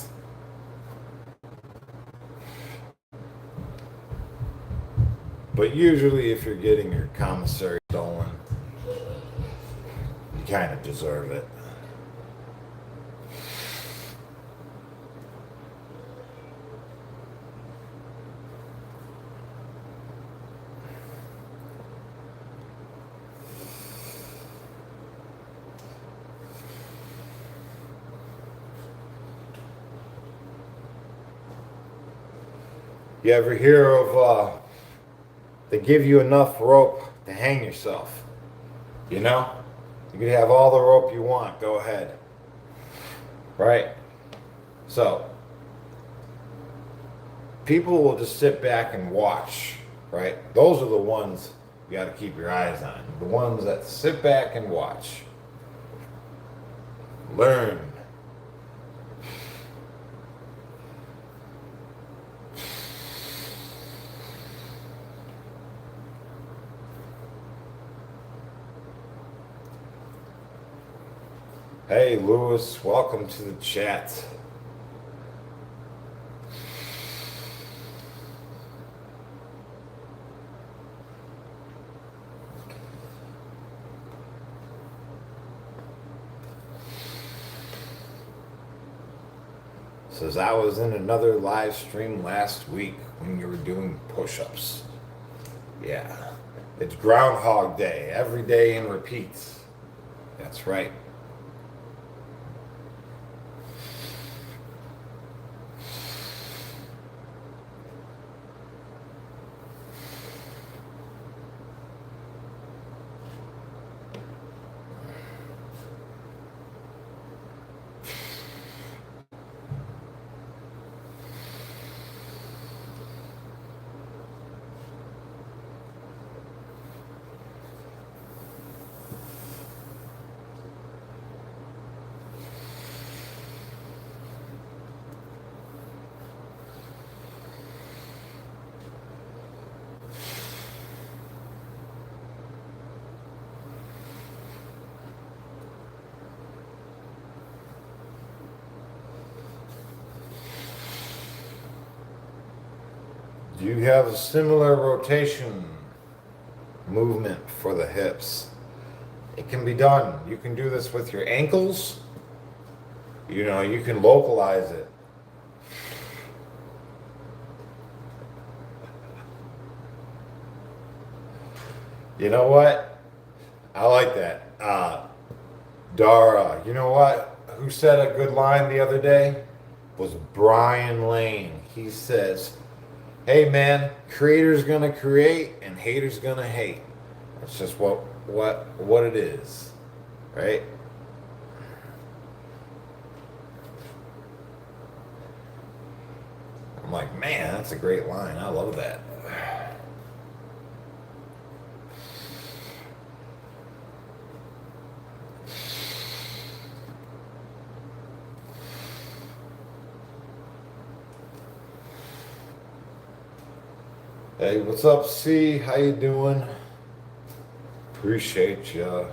But usually if you're getting your commissary stolen, you kind of deserve it. You ever hear of, they give you enough rope to hang yourself? You know? You can have all the rope you want, go ahead. Right? So, people will just sit back and watch, right? Those are the ones you got to keep your eyes on. The ones that sit back and watch. Learn. Hey, Lewis, welcome to the chat. Says, I was in another live stream last week when you were doing push-ups. Yeah, it's Groundhog Day, every day in repeats. That's right. Do you have a similar rotation movement for the hips? It can be done. You can do this with your ankles. You know, you can localize it. You know what? I like that. Dara, you know what? Who said a good line the other day? Was Brian Lane. He says, hey man, creator's gonna create and hater's gonna hate. That's just what it is, right? I'm like, man, that's a great line. I love that. Hey, what's up, C? How you doing? Appreciate ya.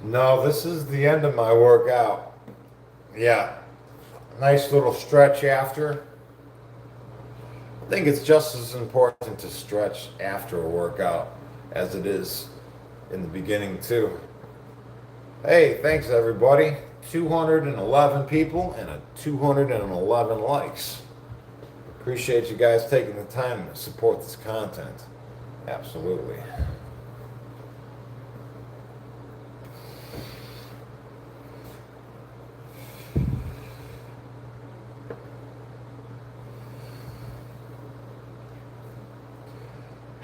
No, this is the end of my workout. Yeah, nice little stretch after. I think it's just as important to stretch after a workout as it is in the beginning too. Hey, thanks everybody. 211 people and 211 likes. Appreciate you guys taking the time to support this content.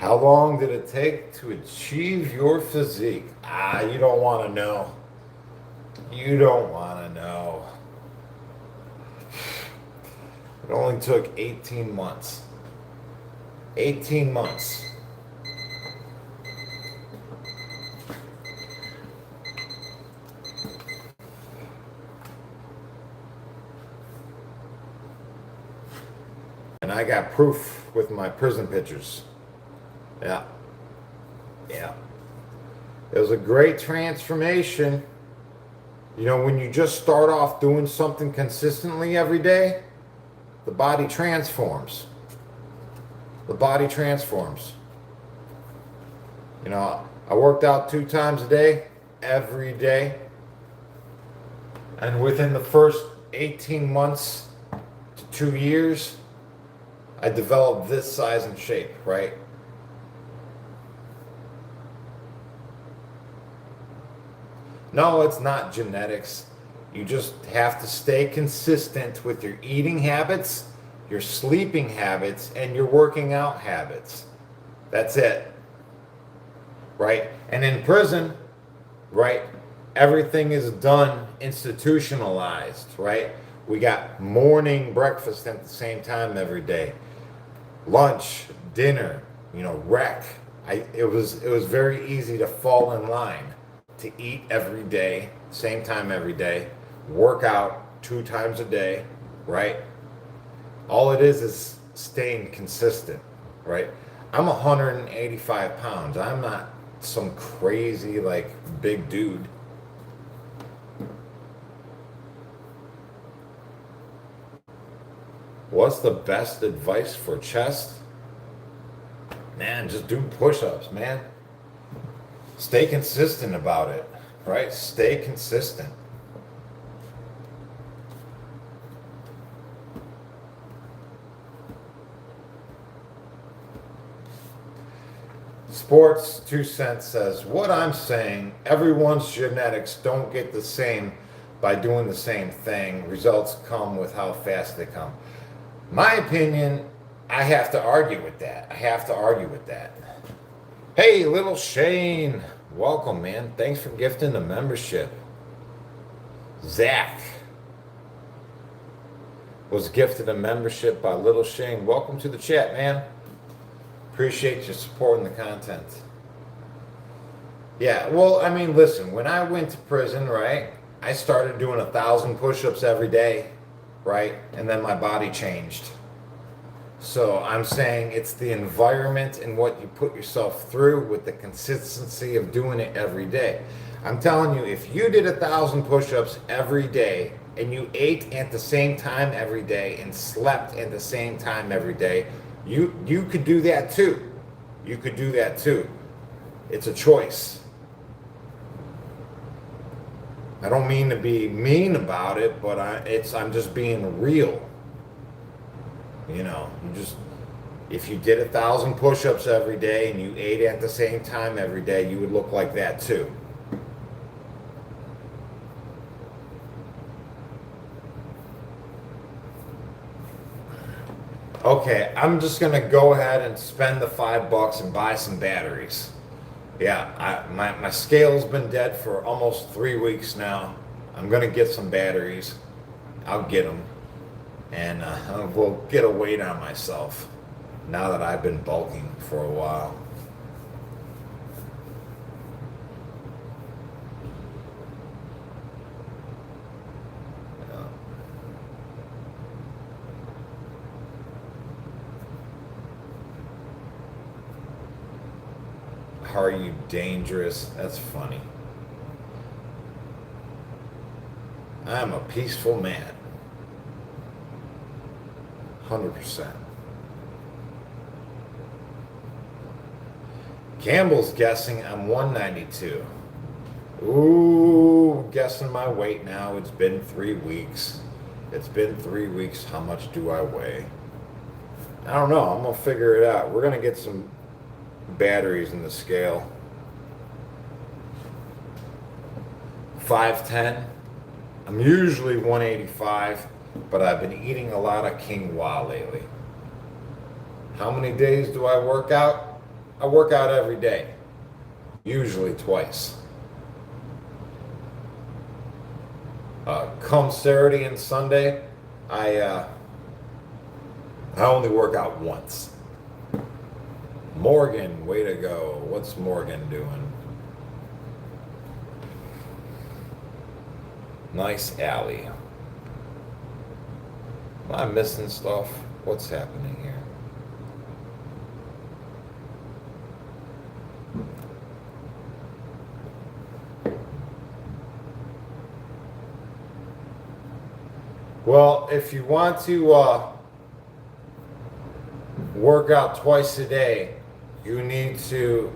How long did it take to achieve your physique? You don't want to know. You don't want to know. It only took 18 months. 18 months. And I got proof with my prison pictures. Yeah. Yeah. It was a great transformation. You know, when you just start off doing something consistently every day, the body transforms. The body transforms. You know, I worked out 2 times a day, every day. And within the first 18 months to 2 years, I developed this size and shape, right? No, it's not genetics. You just have to stay consistent with your eating habits, your sleeping habits, and your working out habits. That's it. Right? And in prison, right, everything is done institutionalized, right? We got morning breakfast at the same time every day. Lunch, dinner, you know, rec. It was very easy to fall in line to eat every day, same time every day, work out 2 times a day, right? All it is staying consistent, right? I'm 185 pounds. I'm not some crazy, like, big dude. What's the best advice for chest? Man, just do push-ups, man. Stay consistent about it, right? Stay consistent. Sports 2 Cents says, what I'm saying, everyone's genetics don't get the same by doing the same thing. Results come with how fast they come. My opinion, I have to argue with that. I have to argue with that. Hey, little Shane. Welcome, man. Thanks for gifting the membership. Zach was gifted a membership by little Shane. Welcome to the chat, man. Appreciate you supporting the content. Yeah, well, I mean, listen, when I went to prison, right, I started doing 1,000 push-ups every day, right? And then my body changed. So I'm saying it's the environment and what you put yourself through with the consistency of doing it every day. I'm telling you, if you did 1,000 push-ups every day and you ate at the same time every day and slept at the same time every day, you could do that too. You could do that too. It's a choice. I don't mean to be mean about it, but I'm just being real. You know, if you did 1,000 push-ups every day and you ate at the same time every day, you would look like that too. Okay, I'm just gonna go ahead and spend the $5 and buy some batteries. Yeah, my scale's been dead for almost 3 weeks now. I'm gonna get some batteries. I'll get them. And we'll get a weight on myself now that I've been bulking for a while. How are you dangerous? That's funny. I'm a peaceful man. 100%. Campbell's guessing I'm 192. Ooh, guessing my weight now. It's been 3 weeks. It's been 3 weeks. How much do I weigh? I don't know. I'm going to figure it out. We're going to get some batteries in the scale. 5'10". I'm usually 185. But I've been eating a lot of quinoa lately. How many days do I work out? I work out every day, usually twice. Come Saturday and Sunday, I only work out once. Morgan, way to go. What's Morgan doing? Nice alley. Am I missing stuff? What's happening here? Well, if you want to work out twice a day, you need to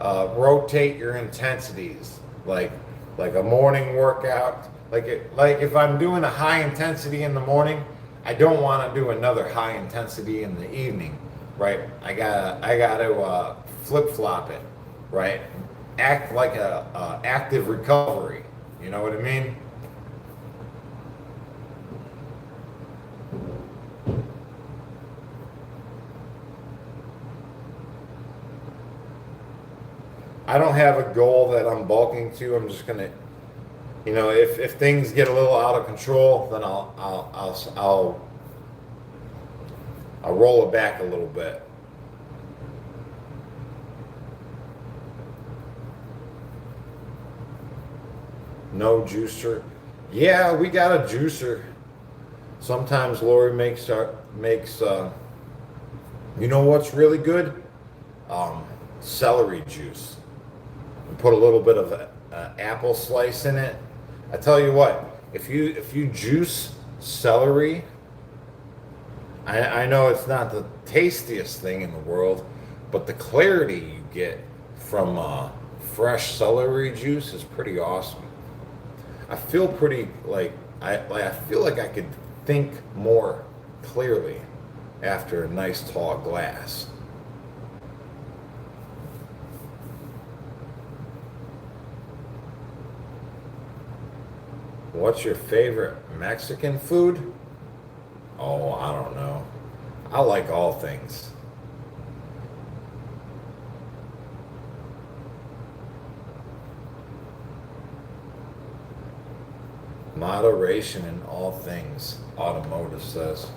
rotate your intensities, like a morning workout. Like if I'm doing a high intensity in the morning, I don't want to do another high intensity in the evening, right? I gotta flip flop it, right? Act like a active recovery. You know what I mean? I don't have a goal that I'm bulking to. I'm just gonna, if things get a little out of control, then I'll roll it back a little bit. No juicer. Yeah, we got a juicer. Sometimes Lori makes you know what's really good? Celery juice. And put a little bit of apple slice in it. I tell you what, if you juice celery, I know it's not the tastiest thing in the world, but the clarity you get from fresh celery juice is pretty awesome. I feel pretty I feel like I could think more clearly after a nice tall glass. What's your favorite Mexican food? Oh, I don't know. I like all things. Moderation in all things, Automotive says.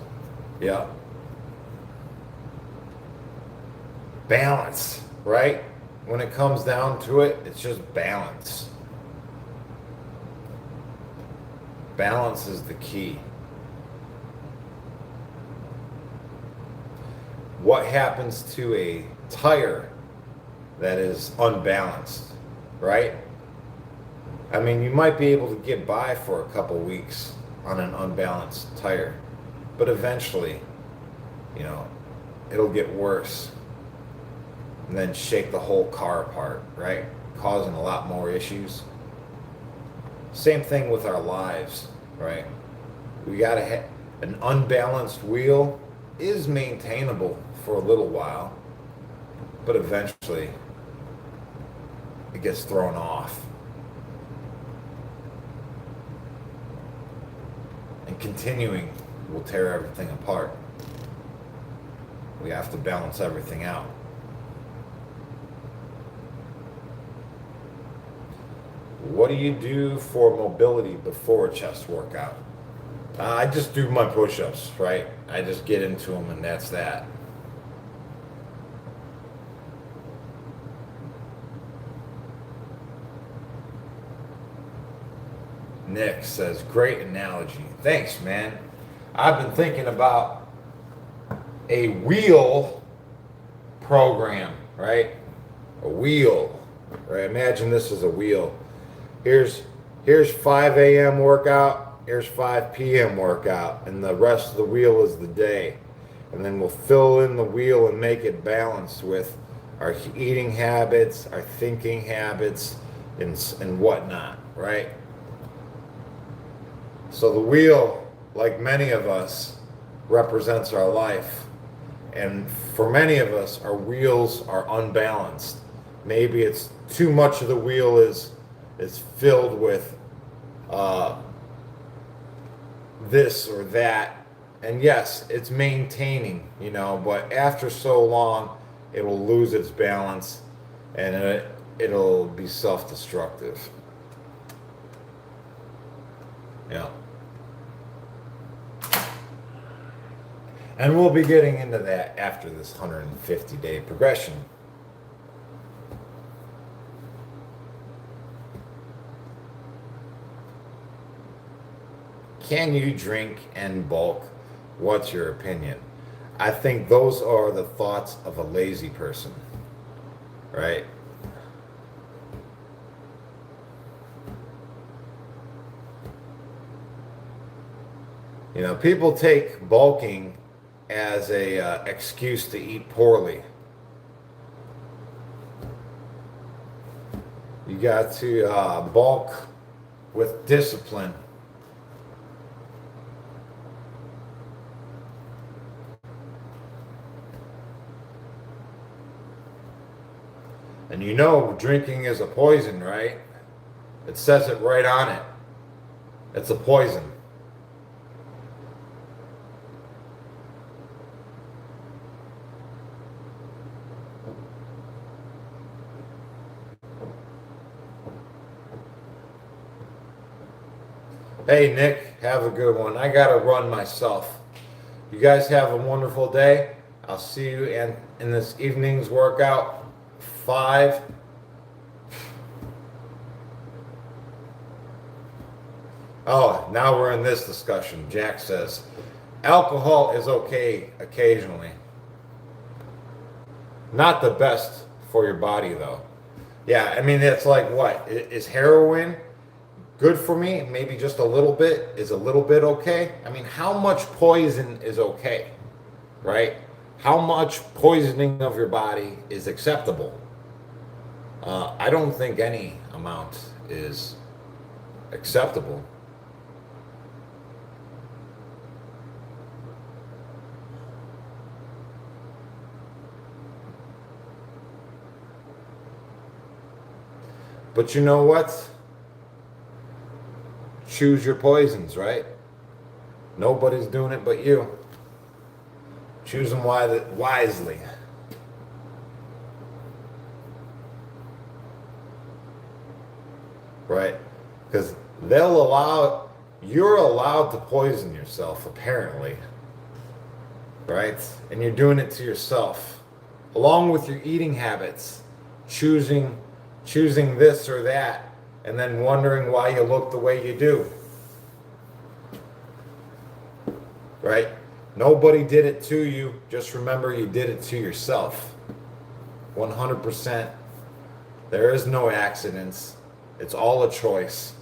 Yeah. Balance, right? When it comes down to it, it's just balance. Balance is the key. What happens to a tire that is unbalanced, right? I mean, you might be able to get by for a couple weeks on an unbalanced tire, but eventually, it'll get worse and then shake the whole car apart, right? Causing a lot more issues. Same thing with our lives, right? We gotta have an unbalanced wheel is maintainable for a little while, but eventually it gets thrown off. And continuing will tear everything apart. We have to balance everything out. What do you do for mobility before a chest workout? I just do my push-ups, right? I just get into them and that's that. Nick says, great analogy. Thanks, man. I've been thinking about a wheel program, right? A wheel, right? Imagine this is a wheel. Here's 5 a.m. workout, here's 5 p.m. workout, and the rest of the wheel is the day. And then we'll fill in the wheel and make it balanced with our eating habits, our thinking habits, and whatnot, right? So the wheel, like many of us, represents our life. And for many of us, our wheels are unbalanced. Maybe it's too much of the wheel is filled with this or that. And yes, it's maintaining, but after so long, it'll lose its balance, and it'll be self-destructive. Yeah. And we'll be getting into that after this 150-day progression. Can you drink and bulk? What's your opinion? I think those are the thoughts of a lazy person, right? You know, people take bulking as a excuse to eat poorly. You got to bulk with discipline. And you know drinking is a poison, right? It says it right on it. It's a poison. Hey, Nick, have a good one. I got to run myself. You guys have a wonderful day. I'll see you in this evening's workout. 5. Oh, now we're in this discussion. Jack says, alcohol is okay occasionally. Not the best for your body, though. Yeah, I mean, it's like what? Is heroin good for me? Maybe just a little bit. Is a little bit okay? I mean, how much poison is okay, right? How much poisoning of your body is acceptable? I don't think any amount is acceptable. But you know what? Choose your poisons, right? Nobody's doing it but you. Choose them wisely. Right? Because you're allowed to poison yourself, apparently. Right? And you're doing it to yourself. Along with your eating habits. Choosing this or that, and then wondering why you look the way you do. Right? Nobody did it to you. Just remember you did it to yourself. 100%. There is no accidents. It's all a choice.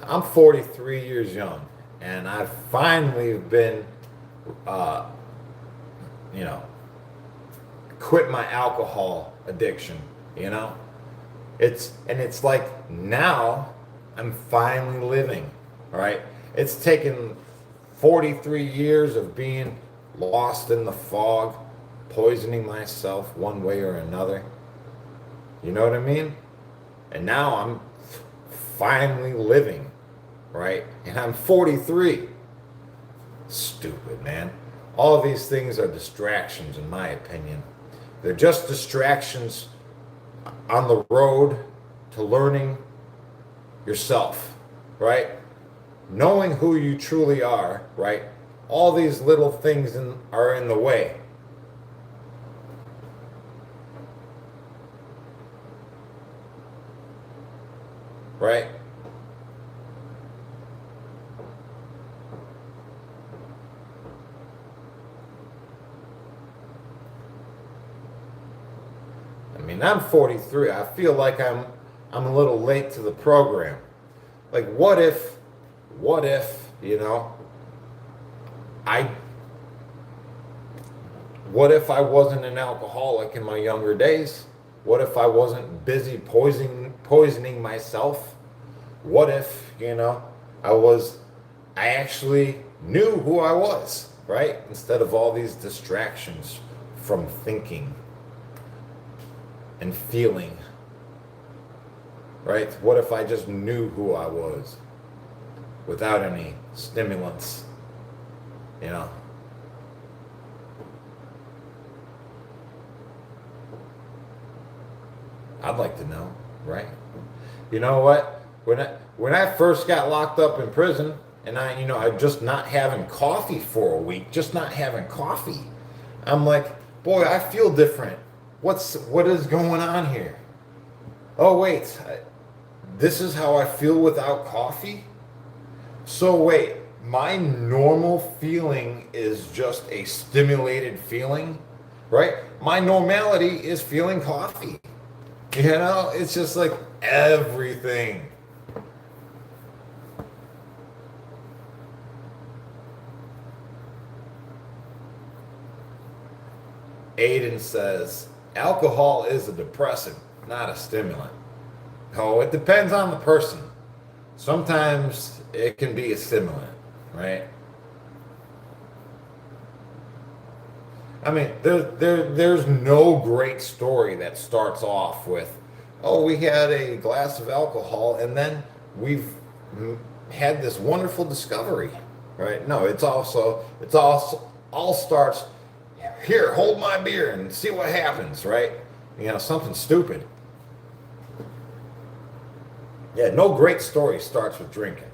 I'm 43 years young, and I've finally been, quit my alcohol addiction, It's like now I'm finally living, all right? It's taken 43 years of being lost in the fog, poisoning myself one way or another. You know what I mean? And now I'm finally living, right? And I'm 43. Stupid, man. All these things are distractions, in my opinion. They're just distractions on the road to learning yourself, right? Knowing who you truly are, right? All these little things are in the way. Right? I mean, I'm 43. I feel like I'm a little late to the program. Like, what if, what if I wasn't an alcoholic in my younger days? What if I wasn't busy poisoning myself? What if, I actually knew who I was, right? Instead of all these distractions from thinking and feeling, right? What if I just knew who I was without any stimulants, you know? I'd like to know, right? You know what? When I first got locked up in prison, and I just not having coffee for a week, just not having coffee, I'm like, boy, I feel different. What is going on here? Oh wait, this is how I feel without coffee? So wait, my normal feeling is just a stimulated feeling, right? My normality is feeling coffee. It's just like everything. Aiden says, alcohol is a depressant, not a stimulant. Oh, it depends on the person. Sometimes it can be a stimulant, right? I mean, there's no great story that starts off with, oh, we had a glass of alcohol and then we've had this wonderful discovery, right? No, it's all starts, here, hold my beer and see what happens, right? Something stupid. Yeah, no great story starts with drinking.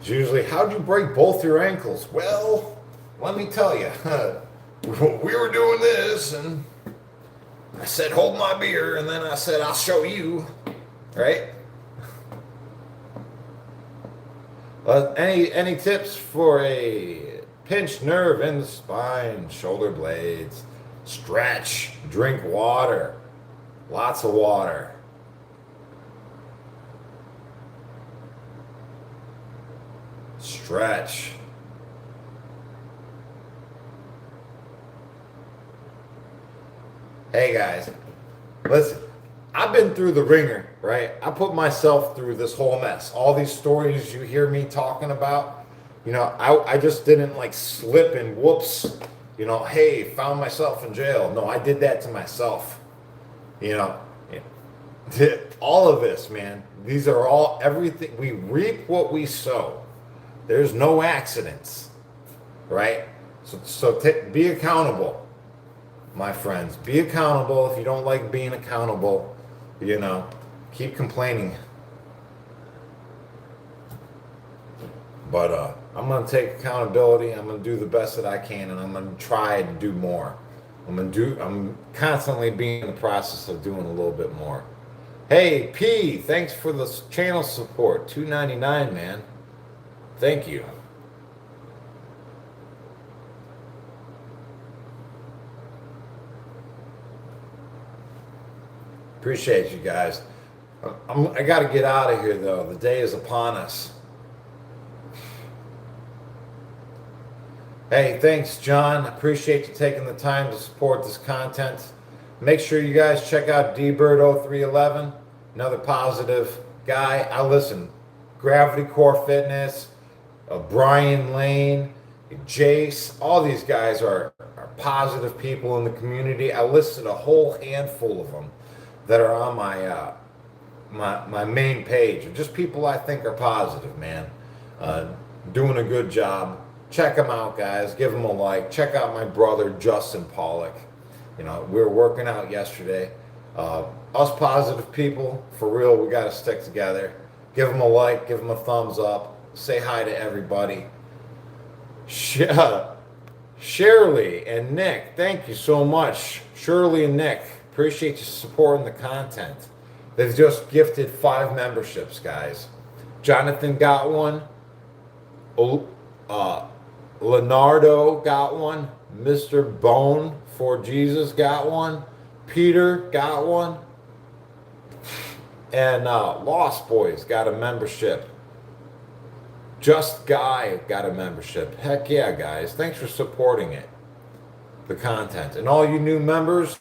It's usually, how'd you break both your ankles? Well, let me tell you, we were doing this, and I said, hold my beer, and then I said, I'll show you, right? Any tips for a pinched nerve in the spine, shoulder blades? Stretch, drink water, lots of water. Stretch. Hey guys, listen, I've been through the ringer, right? I put myself through this whole mess. All these stories you hear me talking about, I just didn't like slip and whoops, hey, found myself in jail. No, I did that to myself. All of this, man, these are all everything. We reap what we sow. There's no accidents, right? So be accountable, my friends. Be accountable. If you don't like being accountable, keep complaining. But I'm going to take accountability. I'm going to do the best that I can, and I'm going to try to do more. I'm constantly being in the process of doing a little bit more. Hey, P, thanks for the channel support. $2.99, man. Thank you. Appreciate you guys. I got to get out of here, though. The day is upon us. Hey, thanks, John. Appreciate you taking the time to support this content. Make sure you guys check out dbird0311, another positive guy. I listen. Gravity Core Fitness, Brian Lane, Jace, all these guys are positive people in the community. I listed a whole handful of them that are on my main page. Just people I think are positive, man. Doing a good job. Check them out, guys. Give them a like. Check out my brother, Justin Pollock. We were working out yesterday. Us positive people, for real, we got to stick together. Give them a like. Give them a thumbs up. Say hi to everybody. Shirley and Nick, thank you so much. Shirley and Nick, appreciate you supporting the content. They've just gifted 5 memberships, guys. Jonathan got one. Leonardo got one. Mr. Bone for Jesus got one. Peter got one. And Lost Boys got a membership. Just Guy got a membership. Heck yeah, guys. Thanks for supporting it. the content. And all you new members,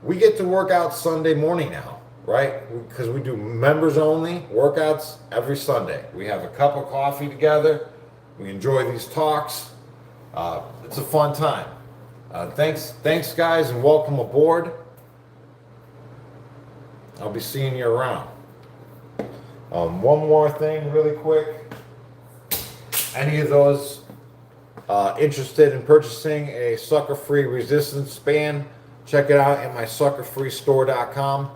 we get to work out Sunday morning now, right? Because we do members only workouts every Sunday. We have a cup of coffee together. We enjoy these talks. It's a fun time. Thanks guys, and welcome aboard. I'll be seeing you around. One more thing really quick. Any of those interested in purchasing a sucker-free resistance band, check it out at my suckerfreestore.com.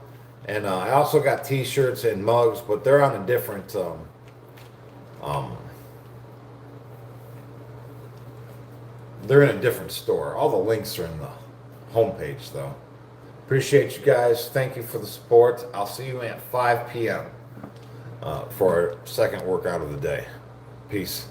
And I also got t-shirts and mugs, but they're on a different they're in a different store. All the links are in the homepage though. Appreciate you guys. Thank you for the support. I'll see you at 5 p.m. For our second workout of the day. Peace.